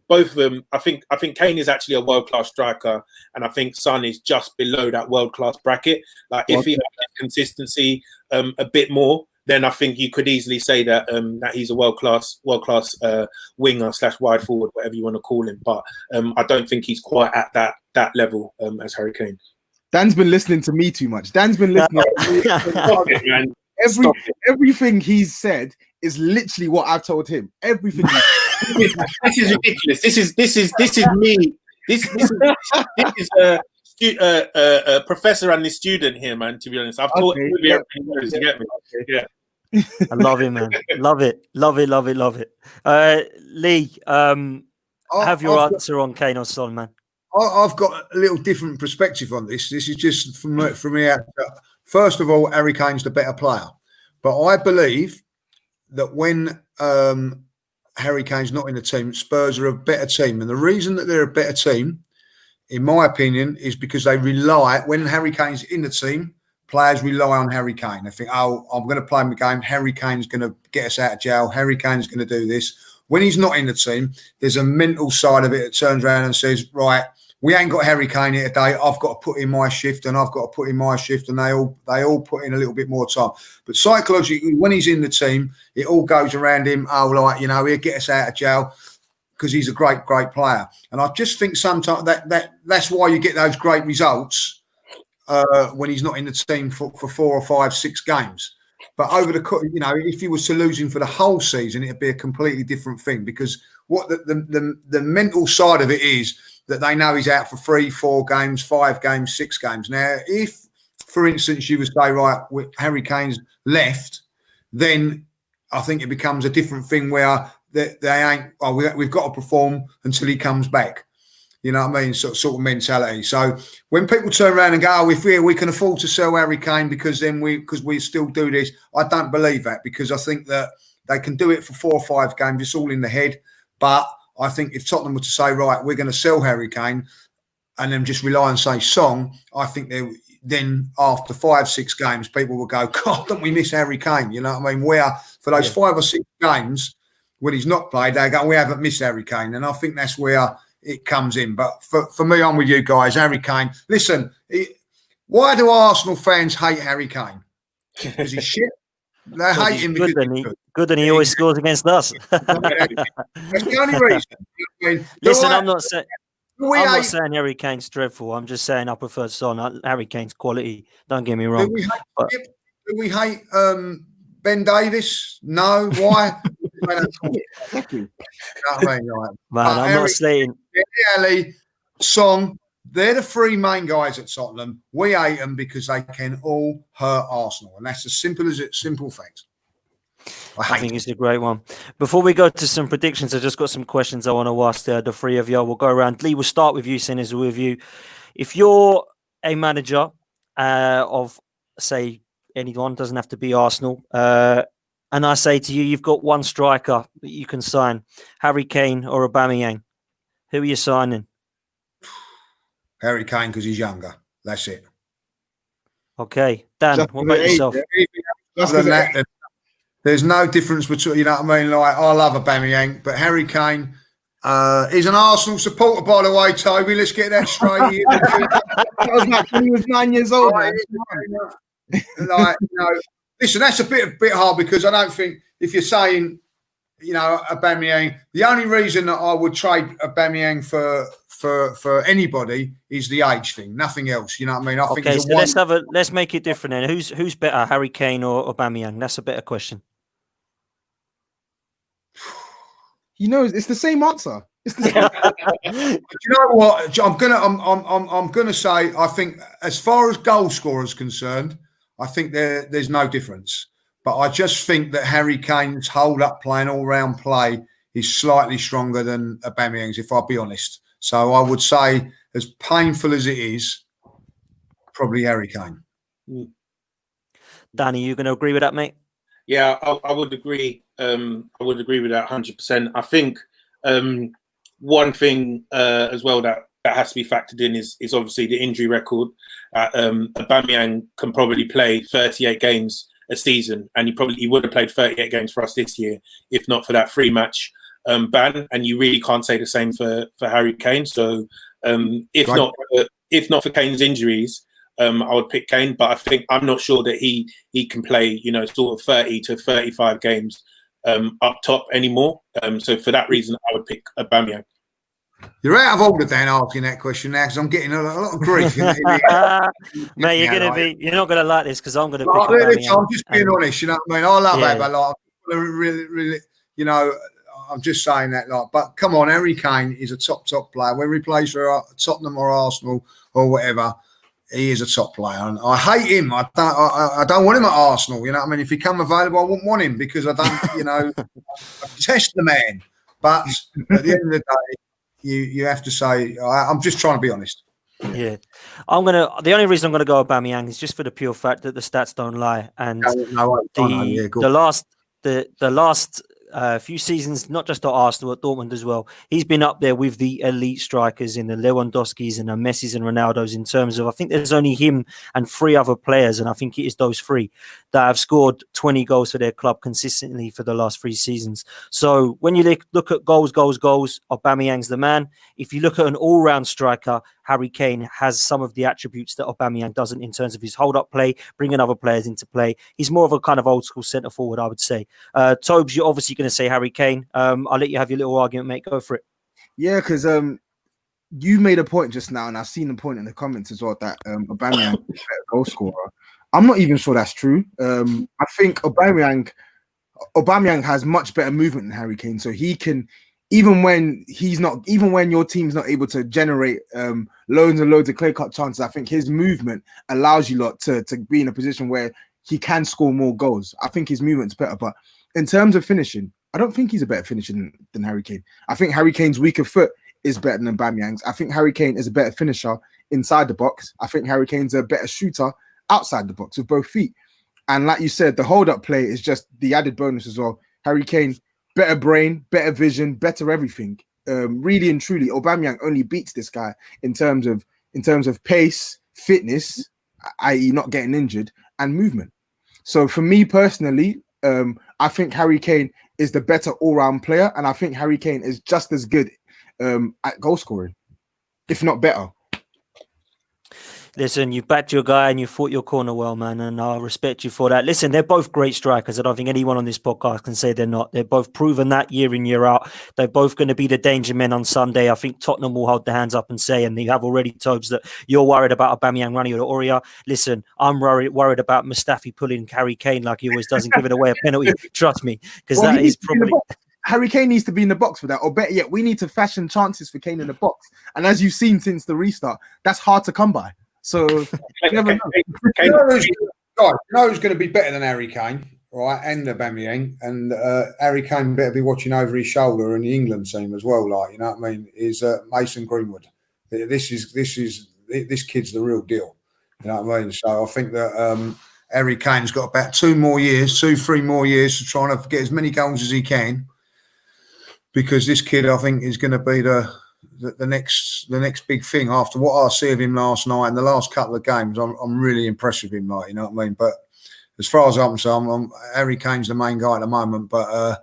both of them. I think Kane is actually a world-class striker, and I think Son is just below that world-class bracket. Like if he had consistency a bit more, then I think you could easily say that that he's a world-class winger / wide forward, whatever you want to call him. But I don't think he's quite at that level as Harry Kane. Dan's been listening to me too much. Dan's been listening to me. Everything he's said is literally what I've told him. Everything. This is ridiculous. This is me. This is a professor and the student here, man. To be honest, I've taught everything knows to get me. Yeah. I love it, man. Love it. Lee, have your answer on Kane or Son, man. I've got a little different perspective on this. This is just from me out. First of all, Harry Kane's the better player, but I believe that when Harry Kane's not in the team, Spurs are a better team, and the reason that they're a better team, in my opinion, is because they rely, when Harry Kane's in the team, players rely on Harry Kane. They think, I'm going to play my game. Harry Kane's going to get us out of jail. Harry Kane's going to do this. When he's not in the team, there's a mental side of it that turns around and says, right, we ain't got Harry Kane here today. I've got to put in my shift, and I've got to put in my shift, and they all put in a little bit more time. But psychologically, when he's in the team, it all goes around him. He'll get us out of jail, because he's a great player. And I just think sometimes that's why you get those great results when he's not in the team for 4 or 5, 6 games. But over if he was to lose him for the whole season, it'd be a completely different thing, because what the mental side of it is that they know he's out for 3, 4 games, 5 games, 6 games. Now, if, for instance, you would say, right, Harry Kane's left, then I think it becomes a different thing where they ain't. We've got to perform until he comes back. You know what I mean? Sort of mentality. So when people turn around and go, if we can afford to sell Harry Kane because we still do this, I don't believe that, because I think that they can do it for 4 or 5 games. It's all in the head. But I think if Tottenham were to say, right, we're going to sell Harry Kane, and then just rely on, say, Song, I think then after 5, 6 games, people will go, God, don't we miss Harry Kane? You know what I mean? Where for those 5 or 6 games, when he's not played, they go, we haven't missed Harry Kane. And I think that's where it comes in. But for me, I'm with you guys. Harry Kane. Listen, why do Arsenal fans hate Harry Kane? Because he's shit. They hate him because he's good and he always scores against us. That's the only reason. Listen, I'm not saying Harry Kane's dreadful. I'm just saying I prefer Son. Harry Kane's quality. Don't get me wrong. Do we hate Ben Davis? No. Why? Man, I'm not saying. Ali, Song, they're the three main guys at Tottenham. We hate them because they can all hurt Arsenal, and that's as simple as it. Simple fact. I think it's a great one. Before we go to some predictions, I've just got some questions I want to ask the three of you. We'll go around. Lee, we'll start with you, seeing as we're with you. If you're a manager of, say, anyone, doesn't have to be Arsenal, and I say to you, you've got one striker that you can sign, Harry Kane or Aubameyang. Who are you signing? Harry Kane because he's younger. That's it. Okay. Dan, what about yourself? Other than that, there's no difference between, you know what I mean? Like, I love Aubameyang, but Harry Kane, he's an Arsenal supporter, by the way, Toby. Let's get that straight. He was 9 years old. Listen, that's a bit hard because I don't think if you're saying, you know, Aubameyang, the only reason that I would trade Aubameyang for anybody is the age thing, nothing else. You know what I mean? I think so let's make it different then. Who's better, Harry Kane or Aubameyang? That's a better question. You know, it's the same answer. You know what? I'm gonna say, I think as far as goal scorers concerned, I think there's no difference. But I just think that Harry Kane's hold-up play and all-round play is slightly stronger than Aubameyang's, if I'll be honest. So I would say, as painful as it is, probably Harry Kane. Danny, you going to agree with that, mate? Yeah, I would agree. I would agree with that 100%. I think one thing as well that has to be factored in is obviously the injury record. Aubameyang can probably play 38 games a season, and he would have played 38 games for us this year if not for that 3-match ban. And you really can't say the same for Harry Kane. So if not for Kane's injuries, I would pick Kane. But I'm not sure that he can play, you know, sort of 30 to 35 games up top anymore. So for that reason, I would pick Aubameyang. You're out of order, Dan, asking that question now because I'm getting a lot of grief. Mate, you're not going to like this because I'm going to pick Aubameyang. I'm just being honest, you know what I mean? I love Aubameyang. Really, you know, I'm just saying that. But come on, Harry Kane is a top player. Whether he plays for Tottenham or Arsenal or whatever, he is a top player. And I hate him. I don't want him at Arsenal. You know what I mean? If he come available, I wouldn't want him because I don't, you know, I detest the man. But at the end of the day, you have to say, I'm just trying to be honest. Yeah, the only reason I'm gonna go Aubameyang is just for the pure fact that the stats don't lie, and the last few seasons, not just at Arsenal, at Dortmund as well, he's been up there with the elite strikers in the Lewandowskis and the Messis and Ronaldos in terms of, I think there's only him and 3 other players, and I think it is those 3 that have scored 20 goals for their club consistently for the last 3 seasons. So when you look at goals, Aubameyang's the man. If you look at an all-round striker, Harry Kane has some of the attributes that Aubameyang doesn't in terms of his hold-up play, bringing other players into play. He's more of a kind of old-school centre-forward, I would say. Tobes, you're obviously going to say Harry Kane. I'll let you have your little argument, mate. Go for it. Yeah, because you made a point just now, and I've seen the point in the comments as well that Aubameyang is a better goal scorer. I'm not even sure that's true. I think Aubameyang has much better movement than Harry Kane, so he can, even when your team's not able to generate loads and loads of clear-cut chances, I think his movement allows you lot to be in a position where he can score more goals. I think his movement's better, but in terms of finishing, I don't think he's a better finisher than Harry Kane. I think Harry Kane's weaker foot is better than Aubameyang's. I think Harry Kane is a better finisher inside the box. I think Harry Kane's a better shooter outside the box with both feet. And like you said, the hold-up play is just the added bonus as well. Harry Kane, better brain, better vision, better everything. Really and truly, Aubameyang only beats this guy in terms of pace, fitness, i.e. not getting injured, and movement. So for me personally, I think Harry Kane is the better all-round player, and I think Harry Kane is just as good at goal scoring, if not better. Listen, you backed your guy and you fought your corner well, man, and I respect you for that. Listen, they're both great strikers. I don't think anyone on this podcast can say they're not. They're both proven that year in, year out. They're both going to be the danger men on Sunday. I think Tottenham will hold their hands up and say, and they have already, Tobes, that you're worried about Aubameyang running or Aurier. Listen, I'm worried about Mustafi pulling Harry Kane like he always does and giving away a penalty. Trust me, because that is probably... Harry Kane needs to be in the box for that, or better yet, we need to fashion chances for Kane in the box. And as you've seen since the restart, that's hard to come by. So you never know. You know who's going to be better than Harry Kane, right? And Aubameyang, and Harry Kane better be watching over his shoulder in the England team as well. Like, you know what I mean? Is Mason Greenwood? This kid's the real deal. You know what I mean? So I think that Harry Kane's got about 3 more years to try and get as many goals as he can, because this kid, I think, is going to be the next big thing after what I see of him last night and the last couple of games. I'm really impressed with him, like, you know what I mean. But as far as I'm concerned, Harry Kane's the main guy at the moment. But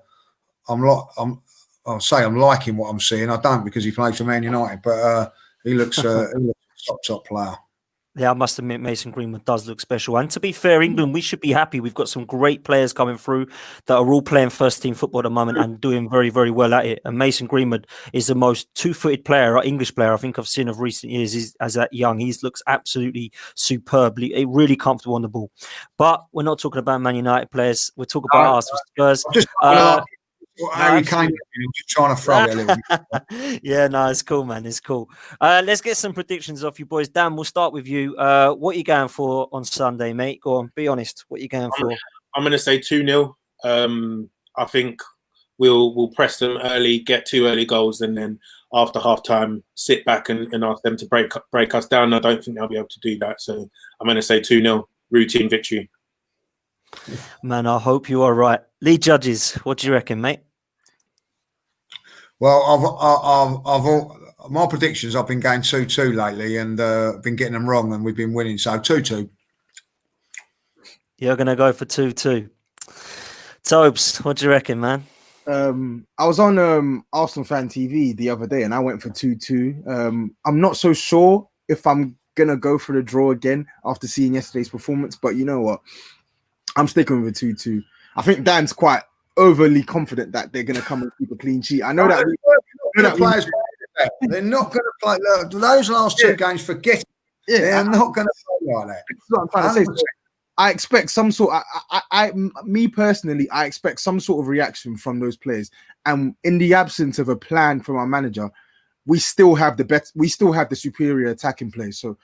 I'm liking what I'm seeing. I don't, because he plays for Man United, but he looks a top player. Yeah, I must admit, Mason Greenwood does look special. And to be fair, England, we should be happy. We've got some great players coming through that are all playing first-team football at the moment and doing very, very well at it. And Mason Greenwood is the most two-footed player, English player, I think I've seen of recent years as that young. He looks absolutely superbly, really comfortable on the ball. But we're not talking about Man United players. We're talking about Arsenal, Spurs. Harry Kane, just trying to throw it a little bit. Yeah, no, it's cool, man. It's cool. Let's get some predictions off you boys. Dan, we'll start with you. What are you going for on Sunday, mate? Go on, be honest. What are you going for? I'm going to say 2-0. I think we'll press them early, get 2 early goals, and then after half time, sit back and ask them to break us down. I don't think they'll be able to do that. So I'm going to say 2-0, routine victory. Man, I hope you are right. Lead judges, what do you reckon, mate? Well, my predictions, I've been going 2-2 lately, and been getting them wrong, and we've been winning. So 2-2. You're going to go for 2-2. Tobes, what do you reckon, man? I was on Arsenal Fan TV the other day, and I went for 2-2. I'm not so sure if I'm going to go for the draw again after seeing yesterday's performance, but you know what? I'm sticking with a 2-2. I think Dan's quite overly confident that they're going to come and keep a clean sheet. I know that they're not going to play. Look, those last 2 games, forget it. Yeah, they're not going to play like that. That's what I'm trying to say. I expect some sort. Me personally, I expect some sort of reaction from those players. And in the absence of a plan from our manager, we still have the superior attacking play. So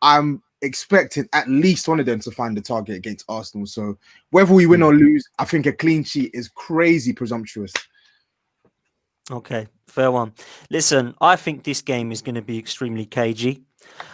I'm expecting at least one of them to find the target against Arsenal. So whether we win or lose, I think a clean sheet is crazy presumptuous. Okay, fair one. Listen, I think this game is going to be extremely cagey.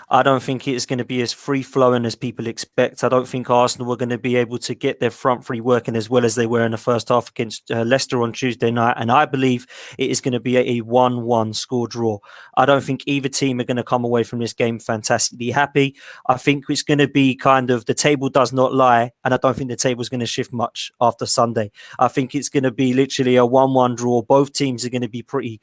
I don't think it's going to be as free-flowing as people expect. I don't think Arsenal are going to be able to get their front three working as well as they were in the first half against Leicester on Tuesday night. And I believe it is going to be a 1-1 score draw. I don't think either team are going to come away from this game fantastically happy. I think it's going to be kind of the table does not lie. And I don't think the table is going to shift much after Sunday. I think it's going to be literally a 1-1 draw. Both teams are going to be pretty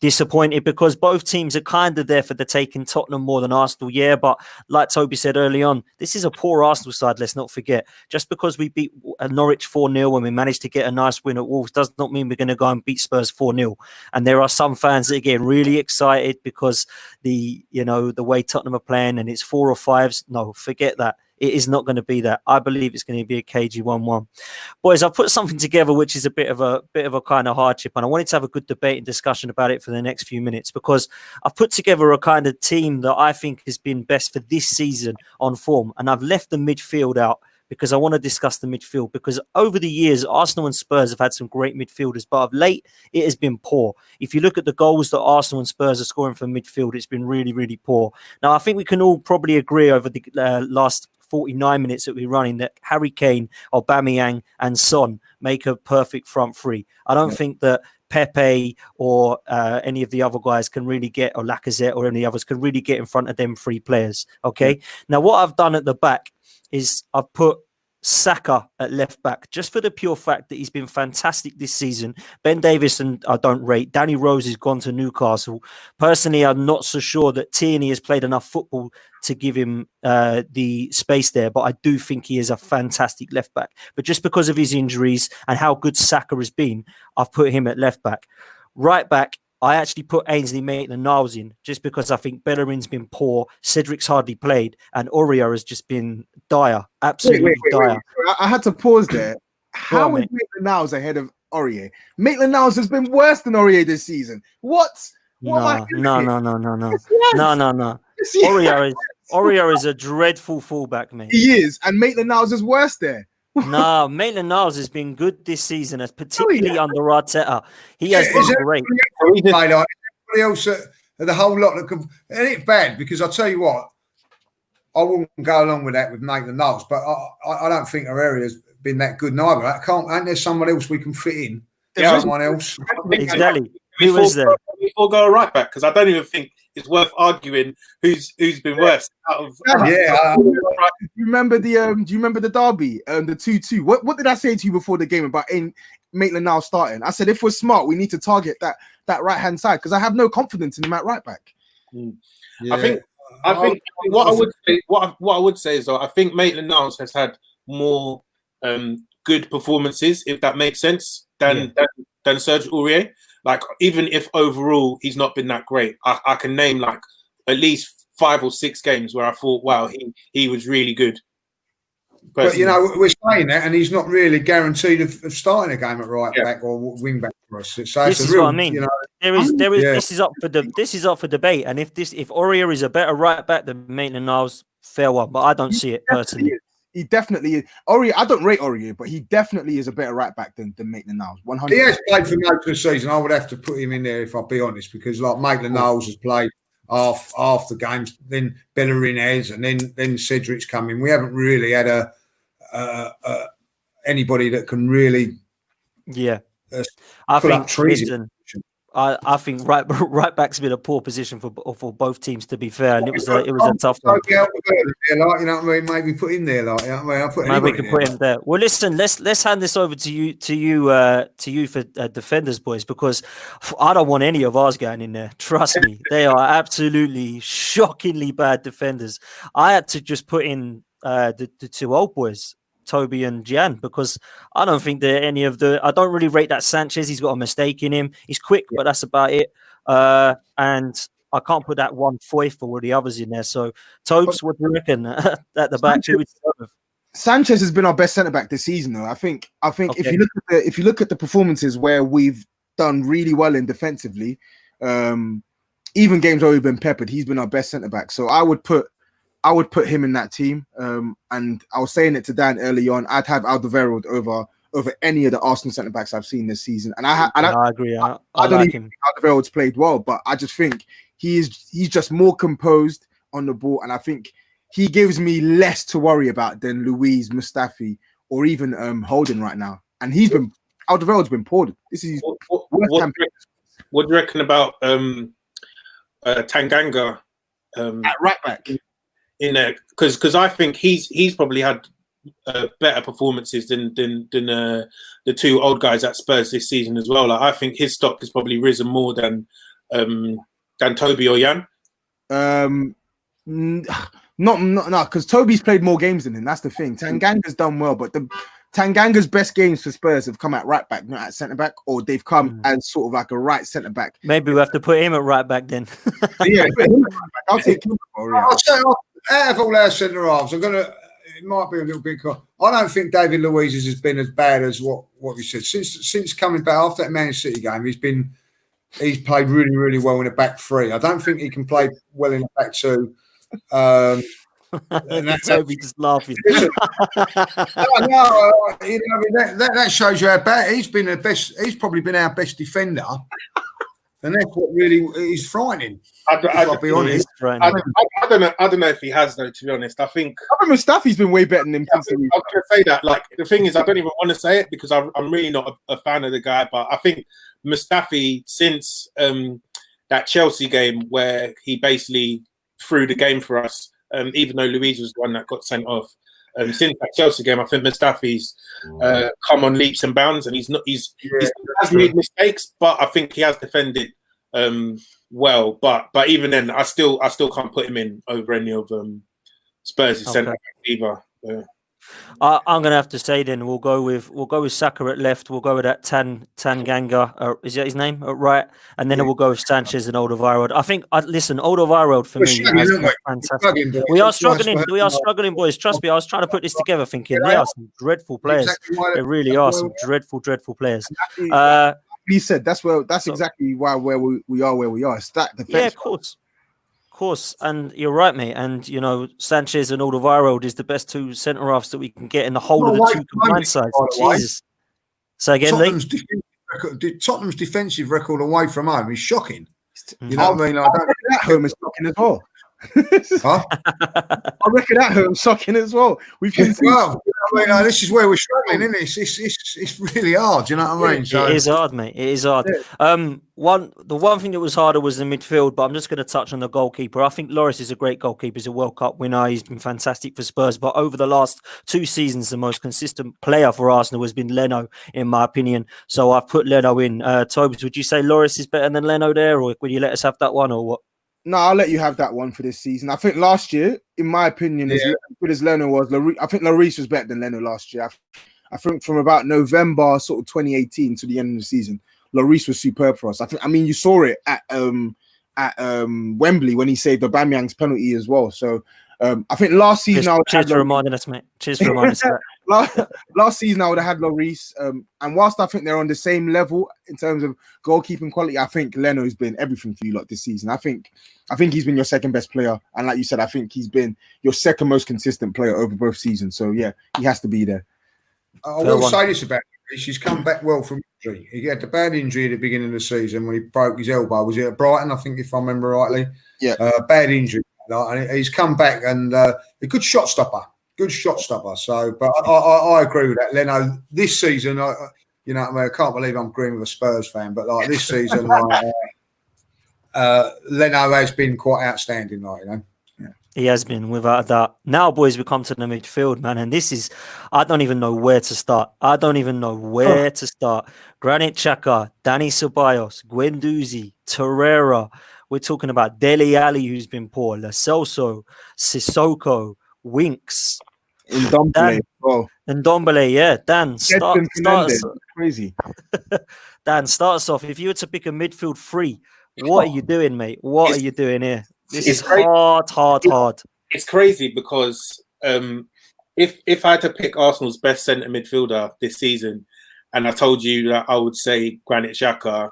disappointed because both teams are kind of there for the taking. Tottenham more than Arsenal, yeah, but like Toby said early on, this is a poor Arsenal side, let's not forget. Just because we beat Norwich 4-0 when we managed to get a nice win at Wolves does not mean we're going to go and beat Spurs 4-0. And there are some fans that get really excited because the way Tottenham are playing and it's 4 or 5s. No, forget that. It is not going to be that. I believe it's going to be a cagey 1-1. Boys, I've put something together which is a bit of a kind of hardship, and I wanted to have a good debate and discussion about it for the next few minutes because I've put together a kind of team that I think has been best for this season on form, and I've left the midfield out because I want to discuss the midfield because over the years, Arsenal and Spurs have had some great midfielders, but of late, it has been poor. If you look at the goals that Arsenal and Spurs are scoring from midfield, it's been really, really poor. Now, I think we can all probably agree over the last 49 minutes that we're running that Harry Kane, Aubameyang and Son make a perfect front three. I don't think that Pepe or any of the other guys can really get, or Lacazette or any others can really get in front of them 3 players. Okay. Now, what I've done at the back is I've put Saka at left back, just for the pure fact that he's been fantastic this season. Ben Davies and I don't rate. Danny Rose has gone to Newcastle. Personally, I'm not so sure that Tierney has played enough football to give him the space there, but I do think he is a fantastic left back. But just because of his injuries and how good Saka has been, I've put him at left back. Right back, I actually put Ainsley Maitland-Niles in just because I think Bellerin's been poor, Cedric's hardly played, and Aurier has just been dire, absolutely dire. I had to pause there. How is Maitland-Niles ahead of Aurier? Maitland-Niles has been worse than Aurier this season. What? No. Aurier is a dreadful fullback, mate. He is, and Maitland-Niles is worse there. No, Maitland-Niles has been good this season, particularly under Arteta. He has been great. Everybody else, the whole lot that and it's bad because I tell you what, I wouldn't go along with that with Maitland-Niles, but I don't think our area's been that good neither. Ain't there someone else we can fit in? Someone else. Exactly. Who is there? Before go right back, because I don't even think it's worth arguing who's been worse. Do you remember the derby, the 2-2? What did I say to you before the game about Maitland-Niles starting? I said if we're smart, we need to target that right hand side because I have no confidence in him at right back. Yeah. I think what I would say is though I think Maitland-Niles has had more good performances, if that makes sense, than Serge Aurier. Like, even if overall he's not been that great, I can name like at least 5 or 6 games where I thought, wow, he was really good. But, you know, we're saying that, and he's not really guaranteed of starting a game at right back or wing back for us. So this is what I mean. You know, this is up for debate. And if Aurier is a better right back than Maitland-Niles, fair one. But I don't see it personally. He definitely is. Aurier, I don't rate Aurier, but he definitely is a better right back than Maitland-Niles. 100%. He has played for most of the season. I would have to put him in there if I'll be honest, because like Maitland-Niles has played half the games, then Bellerin has, and then Cedric's come in. We haven't really had anybody that can really I think I think right back's been a poor position for both teams, to be fair, and it was a tough one. You know what I mean? Maybe put in there, like, you know what I mean? Maybe we can put him there. Well, listen, let's hand this over to you for defenders, boys, because I don't want any of ours going in there. Trust me, they are absolutely shockingly bad defenders. I had to just put in the 2 old boys, Toby and Jan, because I don't think they're any of the. I don't really rate that Sanchez. He's got a mistake in him. He's quick, but that's about it. And I can't put that one Foyth for all the others in there. So, Tobes, what do you reckon at the back? Sanchez has been our best centre back this season, though. I think okay. if you look at the performances where we've done really well in defensively, even games where we've been peppered, he's been our best centre back. So I would put him in that team. And I was saying it to Dan early on. I'd have Alderweireld over any of the Arsenal centre backs I've seen this season. And I agree. I don't like even him. think Alderweireld's played well, but I just think he's just more composed on the ball, and I think he gives me less to worry about than Luiz, Mustafi, or even Holden right now. And Alderweireld's been poor. This is what do you reckon about Tanganga at right back? In there, because I think he's probably had better performances than the 2 old guys at Spurs this season as well. Like, I think his stock has probably risen more than Toby or Jan. No, because Toby's played more games than him. That's the thing. Tanganga's done well, but Tanganga's best games for Spurs have come at right back, not at centre back, or they've come as sort of like a right centre back. Maybe we have to put him at right back then. Yeah, put him at right back. I'll take him. I'll say, out of all our centre halves, it might be a little bit. I don't think David Luiz's has been as bad as what we said since coming back after that Man City game. He's played really, really well in a back 3. I don't think he can play well in a back 2. Toby just laughing. That shows you how bad he's been. He's probably been our best defender, and that's what really is frightening. I'll be honest. I don't know if he has though. To be honest, I think Mustafi's been way better than him. I was going to say that. Like, the thing is, I don't even want to say it because I'm really not a fan of the guy. But I think Mustafi, since that Chelsea game where he basically threw the game for us, even though Luiz was the one that got sent off, Since that Chelsea game, I think Mustafi's come on leaps and bounds, and he has made mistakes, but I think he has defended well. But even then, I still can't put him in over any of Spurs' centre back either. I'm gonna have to say then we'll go with Saka at left. We'll go with that Tanganga. Is that his name? Right, and then we'll go with Sanchez and Alderweireld. I think. Listen, Alderweireld for me has been fantastic. We are struggling, boys. Trust me. I was trying to put this together, thinking they are some dreadful players. They really are some dreadful players. He said that's exactly why we are where we are. Stacked defense. Yeah, of course, and you're right, mate. And you know, Sanchez and Alderweireld is the best two centre halves that we can get in the whole of the two combined sides. Jesus. So again, Tottenham's defensive record away from home is shocking. You know what I mean? I don't at home is shocking as well. Huh? I reckon at home shocking as well. We've this is where we're struggling, isn't it? It's really hard. You know what I mean? So, it is hard, mate. It is hard. The one thing that was harder was the midfield, but I'm just going to touch on the goalkeeper. I think Lloris is a great goalkeeper. He's a World Cup winner. He's been fantastic for Spurs. But over the last 2 seasons, the most consistent player for Arsenal has been Leno, in my opinion. So I've put Leno in. Tobes, would you say Lloris is better than Leno there, or would you let us have that one, or what? No, I'll let you have that one for this season. I think last year, in my opinion, as good as Leno was, I think Lloris was better than Leno last year. I think from about November, sort of 2018 to the end of the season, Lloris was superb for us. I mean, you saw it at Wembley when he saved Aubameyang's penalty as well. So I think last season cheers for reminding us, mate. Cheers for reminding us of that. Last season I would have had Lloris, and whilst I think they're on the same level in terms of goalkeeping quality, I think Leno's been everything for you lot this season. I think he's been your second best player, and like you said, I think he's been your second most consistent player over both seasons. So yeah, he has to be there. I will say this about him. He's come back well from injury. He had a bad injury at the beginning of the season when he broke his elbow. Was it at Brighton? I think, if I remember rightly. Yeah. Bad injury. And he's come back and a good shot stopper. So, but I agree with that. Leno, this season, you know what I mean? I can't believe I'm agreeing with a Spurs fan, but like this season, Leno has been quite outstanding, like, you know. Yeah. He has been, without a doubt. Now, boys, we come to the midfield, man, and this is, I don't even know where to start. Granit Xhaka, Dani Ceballos, Guendouzi, Torreira. We're talking about Dele Alli, who's been poor, Lo Celso, Sissoko, Winks, Ndombele, yeah. Dan, start crazy. Dan, start us off. If you were to pick a midfield three, what are you doing, mate? What are you doing here? This is hard. It's crazy because if I had to pick Arsenal's best centre midfielder this season, and I told you that I would say Granit Xhaka,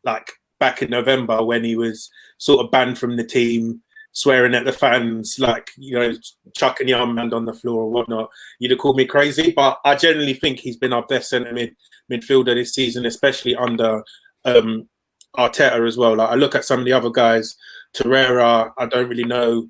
like back in November when he was sort of banned from the team, swearing at the fans, like, you know, chucking the armband on the floor or whatnot, you'd have called me crazy. But I generally think he's been our best centre midfielder this season, especially under Arteta as well. Like, I look at some of the other guys, Torreira, I don't really know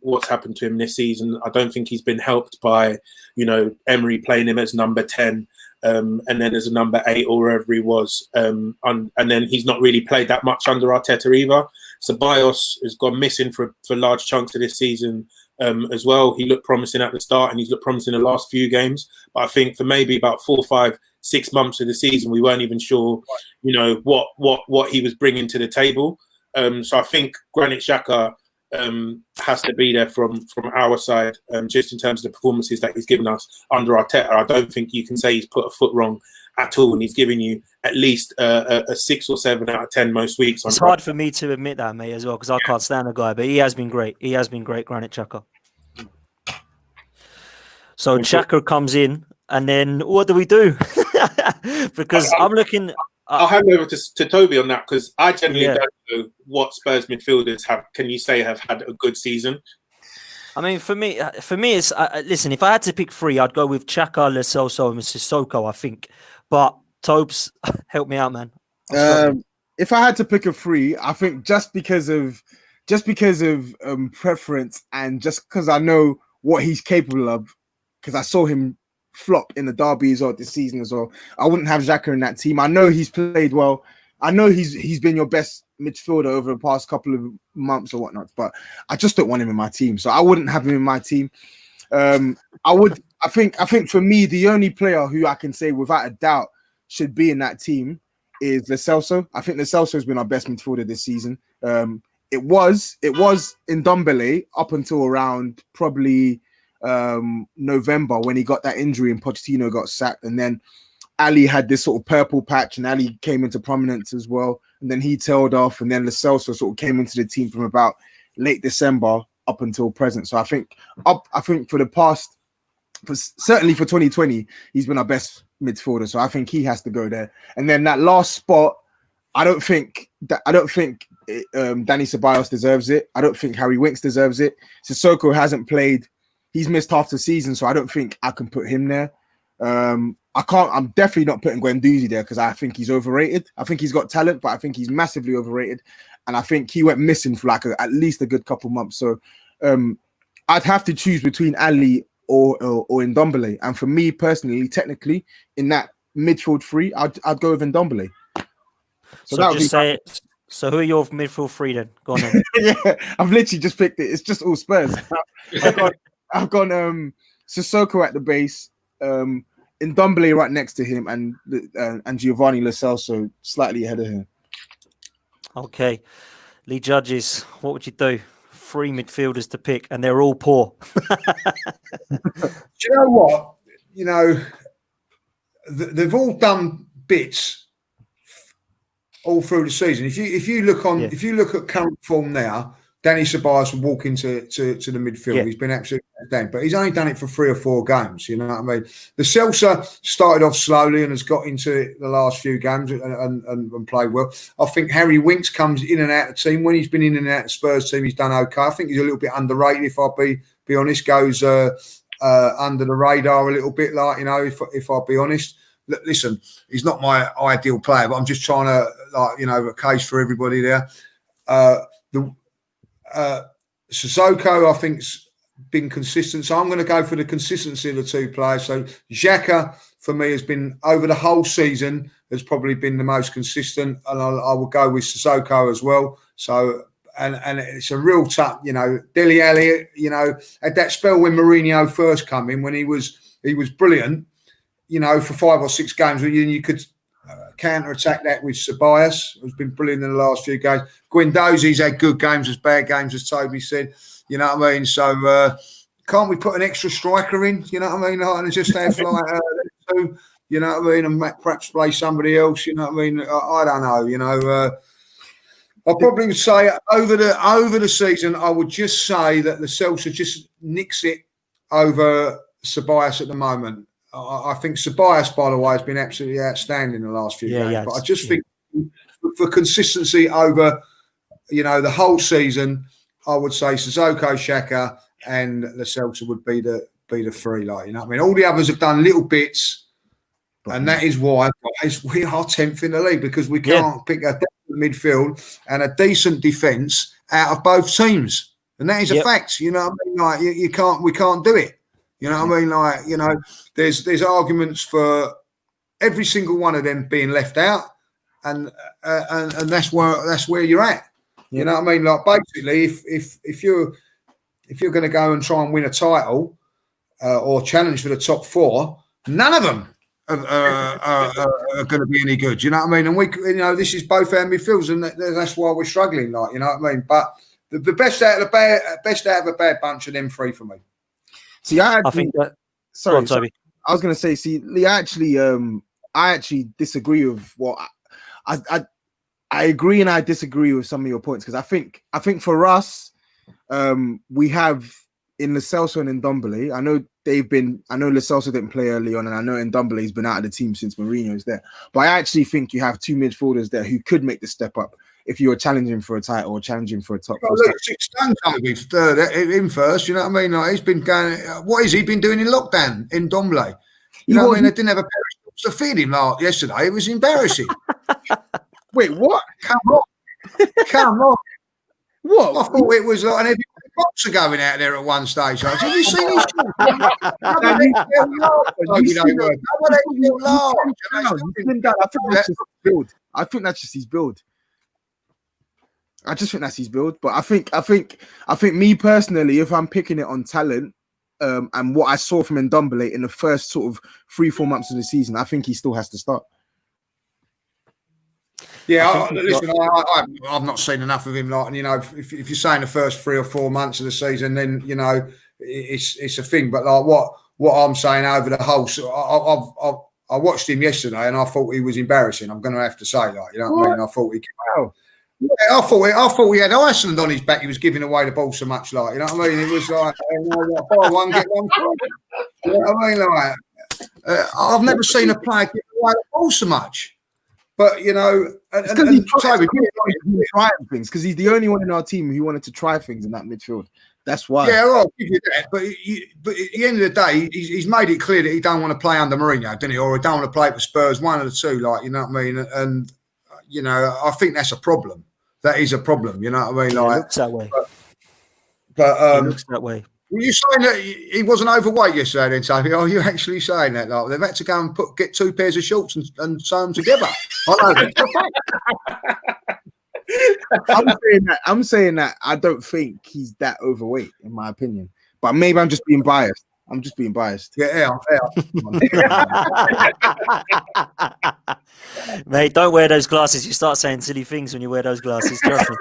what's happened to him this season. I don't think he's been helped by, you know, Emery playing him as number 10 and then as a number 8 or wherever he was. And then he's not really played that much under Arteta either. Ceballos has gone missing for large chunks of this season as well. He looked promising at the start and he's looked promising in the last few games. But I think for maybe about 4, 5, 6 months of the season, we weren't even sure, you know, what he was bringing to the table. So I think Granit Xhaka has to be there from our side, just in terms of the performances that he's given us under Arteta. I don't think you can say he's put a foot wrong at all, and he's giving you at least a 6 or 7 out of 10 most weeks. It's hard for me to admit that, mate, as well, because I can't stand the guy, but he has been great. He has been great, Granit Xhaka. So Xhaka comes in, and then what do we do? Because I'm looking... I'll hand over to Toby on that, because I generally don't know what Spurs midfielders have had a good season. I mean, for me, it's listen. If I had to pick 3, I'd go with Xhaka, Lo Celso, and Sissoko, I think. But Tobes, help me out, man. If I had to pick a 3, I think just because of preference and just because I know what he's capable of, because I saw him flop in the derby as well this season as well, I wouldn't have Xhaka in that team. I know he's played well. I know he's been your best midfielder over the past couple of months or whatnot, but I just don't want him in my team. So I wouldn't have him in my team. I think for me, the only player who I can say without a doubt should be in that team is Lo Celso. I think Lo Celso has been our best midfielder this season. It was Ndombele up until around probably November when he got that injury and Pochettino got sacked, and then Ali had this sort of purple patch, and Ali came into prominence as well, and then he tailed off, and then Lo Celso sort of came into the team from about late December up until present. So I think for the past, certainly for 2020, he's been our best midfielder. So I think he has to go there. And then that last spot, I don't think Danny Ceballos deserves it. I don't think Harry Winks deserves it. Sissoko hasn't played; he's missed half the season, so I don't think I can put him there. I'm definitely not putting Guendouzi there because I think he's overrated. I think he's got talent, but I think he's massively overrated, and I think he went missing for like at least a good couple months. So I'd have to choose between Ali or Ndombele, and for me personally, technically, in that midfield three, I'd go with Ndombele. So that just say it. So who are your midfield three then? Go on then. Yeah, I've literally just picked it. It's just all Spurs. I've gone Sissoko at the base, Ndombele right next to him, and Giovanni Lo Celso slightly ahead of him. Okay, Lee Judges, what would you do? 3 midfielders to pick, and they're all poor. Do you know what? You know, they've all done bits all through the season. If you look at current form now, Danny Ceballos will walk into the midfield. Yeah. He's been absolutely down, but he's only done it for 3 or 4 games. You know what I mean? The Celso started off slowly and has got into it the last few games and played well. I think Harry Winks comes in and out of the team. When he's been in and out of the Spurs team, he's done okay. I think he's a little bit underrated, if I'll be honest. Goes under the radar a little bit, like, you know, if I'll be honest. Listen, he's not my ideal player, but I'm just trying to, like, you know, a case for everybody there. Sissoko, I think's been consistent, so I'm going to go for the consistency of the 2 players. So Xhaka, for me, has been over the whole season, has probably been the most consistent, and I will go with Sissoko as well. So and it's a real tough, you know, Dele Alli, you know, at that spell when Mourinho first came in, when he was brilliant, you know, for 5 or 6 games, you could counter-attack that with Ceballos, who's been brilliant in the last few games. Guendouzi's had good games as bad games, as Toby said. You know what I mean? So can't we put an extra striker in? You know what I mean? And just have like 2, you know what I mean? And perhaps play somebody else, you know what I mean? I don't know, you know. I probably would say over the season, I would just say that the Celso just nicks it over Ceballos at the moment. I think Ceballos, by the way, has been absolutely outstanding in the last few games. Yeah, but I just think for consistency over, you know, the whole season, I would say Sissoko, Xhaka, and Lo Celso would be the 3. Like, you know what I mean? All the others have done little bits, and that is why, guys, we are 10th in the league, because we can't pick a decent midfield and a decent defence out of both teams, and that is a fact. You know what I mean? Like, we can't do it. You know what I mean? Like, you know, there's arguments for every single one of them being left out, and that's where you're at. You know what I mean? Like, basically, if you're going to go and try and win a title or challenge for the top 4, none of them are going to be any good. You know what I mean? And you know, this is both our midfields, and that's why we're struggling. Like, you know what I mean? But the best out of a bad bunch of them 3 for me. See, I think that. Sorry, on, Toby. I was going to say. See, Lee, I actually disagree with what I agree and I disagree with some of your points, because I think for us, we have in Lo Celso and Ndombele. I know Lo Celso didn't play early on, and I know Ndombele's been out of the team since Mourinho's there. But I actually think you have 2 midfielders there who could make the step up if you were challenging for a title or challenging for a top 4. Look, 6 stones with third in first. You know what I mean? Like, he's been going. What has he been doing in lockdown in Ndombele? You know what I mean? They didn't have a pair of shots to feed him yesterday. It was embarrassing. Wait, what? Come on. What? I thought it was like an heavy boxer going out there at one stage. Have you seen his I think that's just his build. I just think that's his build. But I think me personally, if I'm picking it on talent, and what I saw from Ndombele in the first sort of 3-4 months of the season, I think he still has to start. Yeah, listen, I've not seen enough of him. Like, you know, if you're saying the first 3 or 4 months of the season, then you know it's a thing. But like what I'm saying over the whole, I watched him yesterday and I thought he was embarrassing. I'm going to have to say, like, you know what I mean? I thought he. Wow. Yeah, I thought he had Iceland on his back. He was giving away the ball so much, like, you know what I mean? It was like, buy one get one free. You know what I mean? Like, I've never seen a player give away the ball so much. But you know, trying things because he's the only one in our team who wanted to try things in that midfield. That's why. Yeah, well, I'll give you that. But at the end of the day, he's made it clear that he don't want to play under Mourinho, didn't he? Or he don't want to play for Spurs. One of the two, like, you know what I mean? And you know, I think that's a problem. That is a problem. You know what I mean? Yeah, like, it looks that way. But it looks that way. Were you saying that he wasn't overweight yesterday then, Toby? Are you actually saying that? Like, they've had to go and get 2 pairs of shorts and sew them together. I know. I'm saying that I don't think he's that overweight, in my opinion. But maybe I'm just being biased. Yeah. Mate, don't wear those glasses. You start saying silly things when you wear those glasses. Trust me.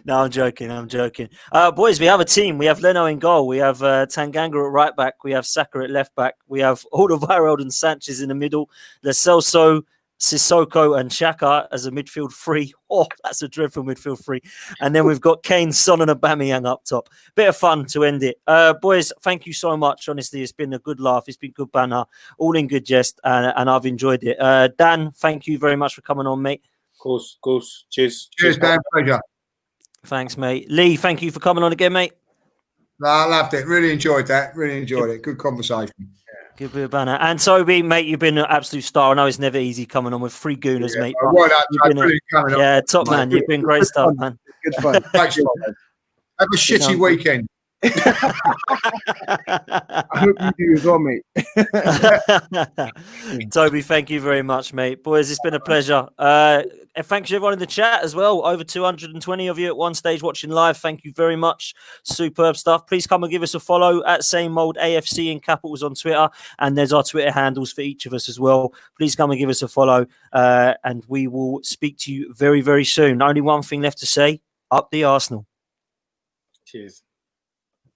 No, I'm joking. Boys, we have a team. We have Leno in goal. We have Tanganga at right back. We have Saka at left back. We have Alderweireld and Sanchez in the middle. Lo Celso, Sissoko and Xhaka as a midfield three. Oh, that's a dreadful midfield three. And then we've got Kane, Son and Aubameyang up top. Bit of fun to end it. Boys, thank you so much. Honestly, it's been a good laugh. It's been good banner. All in good jest. And I've enjoyed it. Dan, thank you very much for coming on, mate. Of course. Cheers, Dan. Pleasure. Thanks, mate. Lee, thank you for coming on again, mate. No, I loved it. Really enjoyed that. Good conversation. Good bit of banner. And Toby, mate, you've been an absolute star. I know it's never easy coming on with 3 Gooners, mate. Top man. You've been great stuff, man. Good fun. Have a shitty weekend. I hope you do as well, mate. Toby, thank you very much, mate. Boys, it's been a pleasure. And thanks to everyone in the chat as well. Over 220 of you at one stage watching live. Thank you very much. Superb stuff. Please come and give us a follow at Same Mold AFC in capitals on Twitter. And there's our Twitter handles for each of us as well. Please come and give us a follow. And we will speak to you very, very soon. Only one thing left to say. Up the Arsenal. Cheers.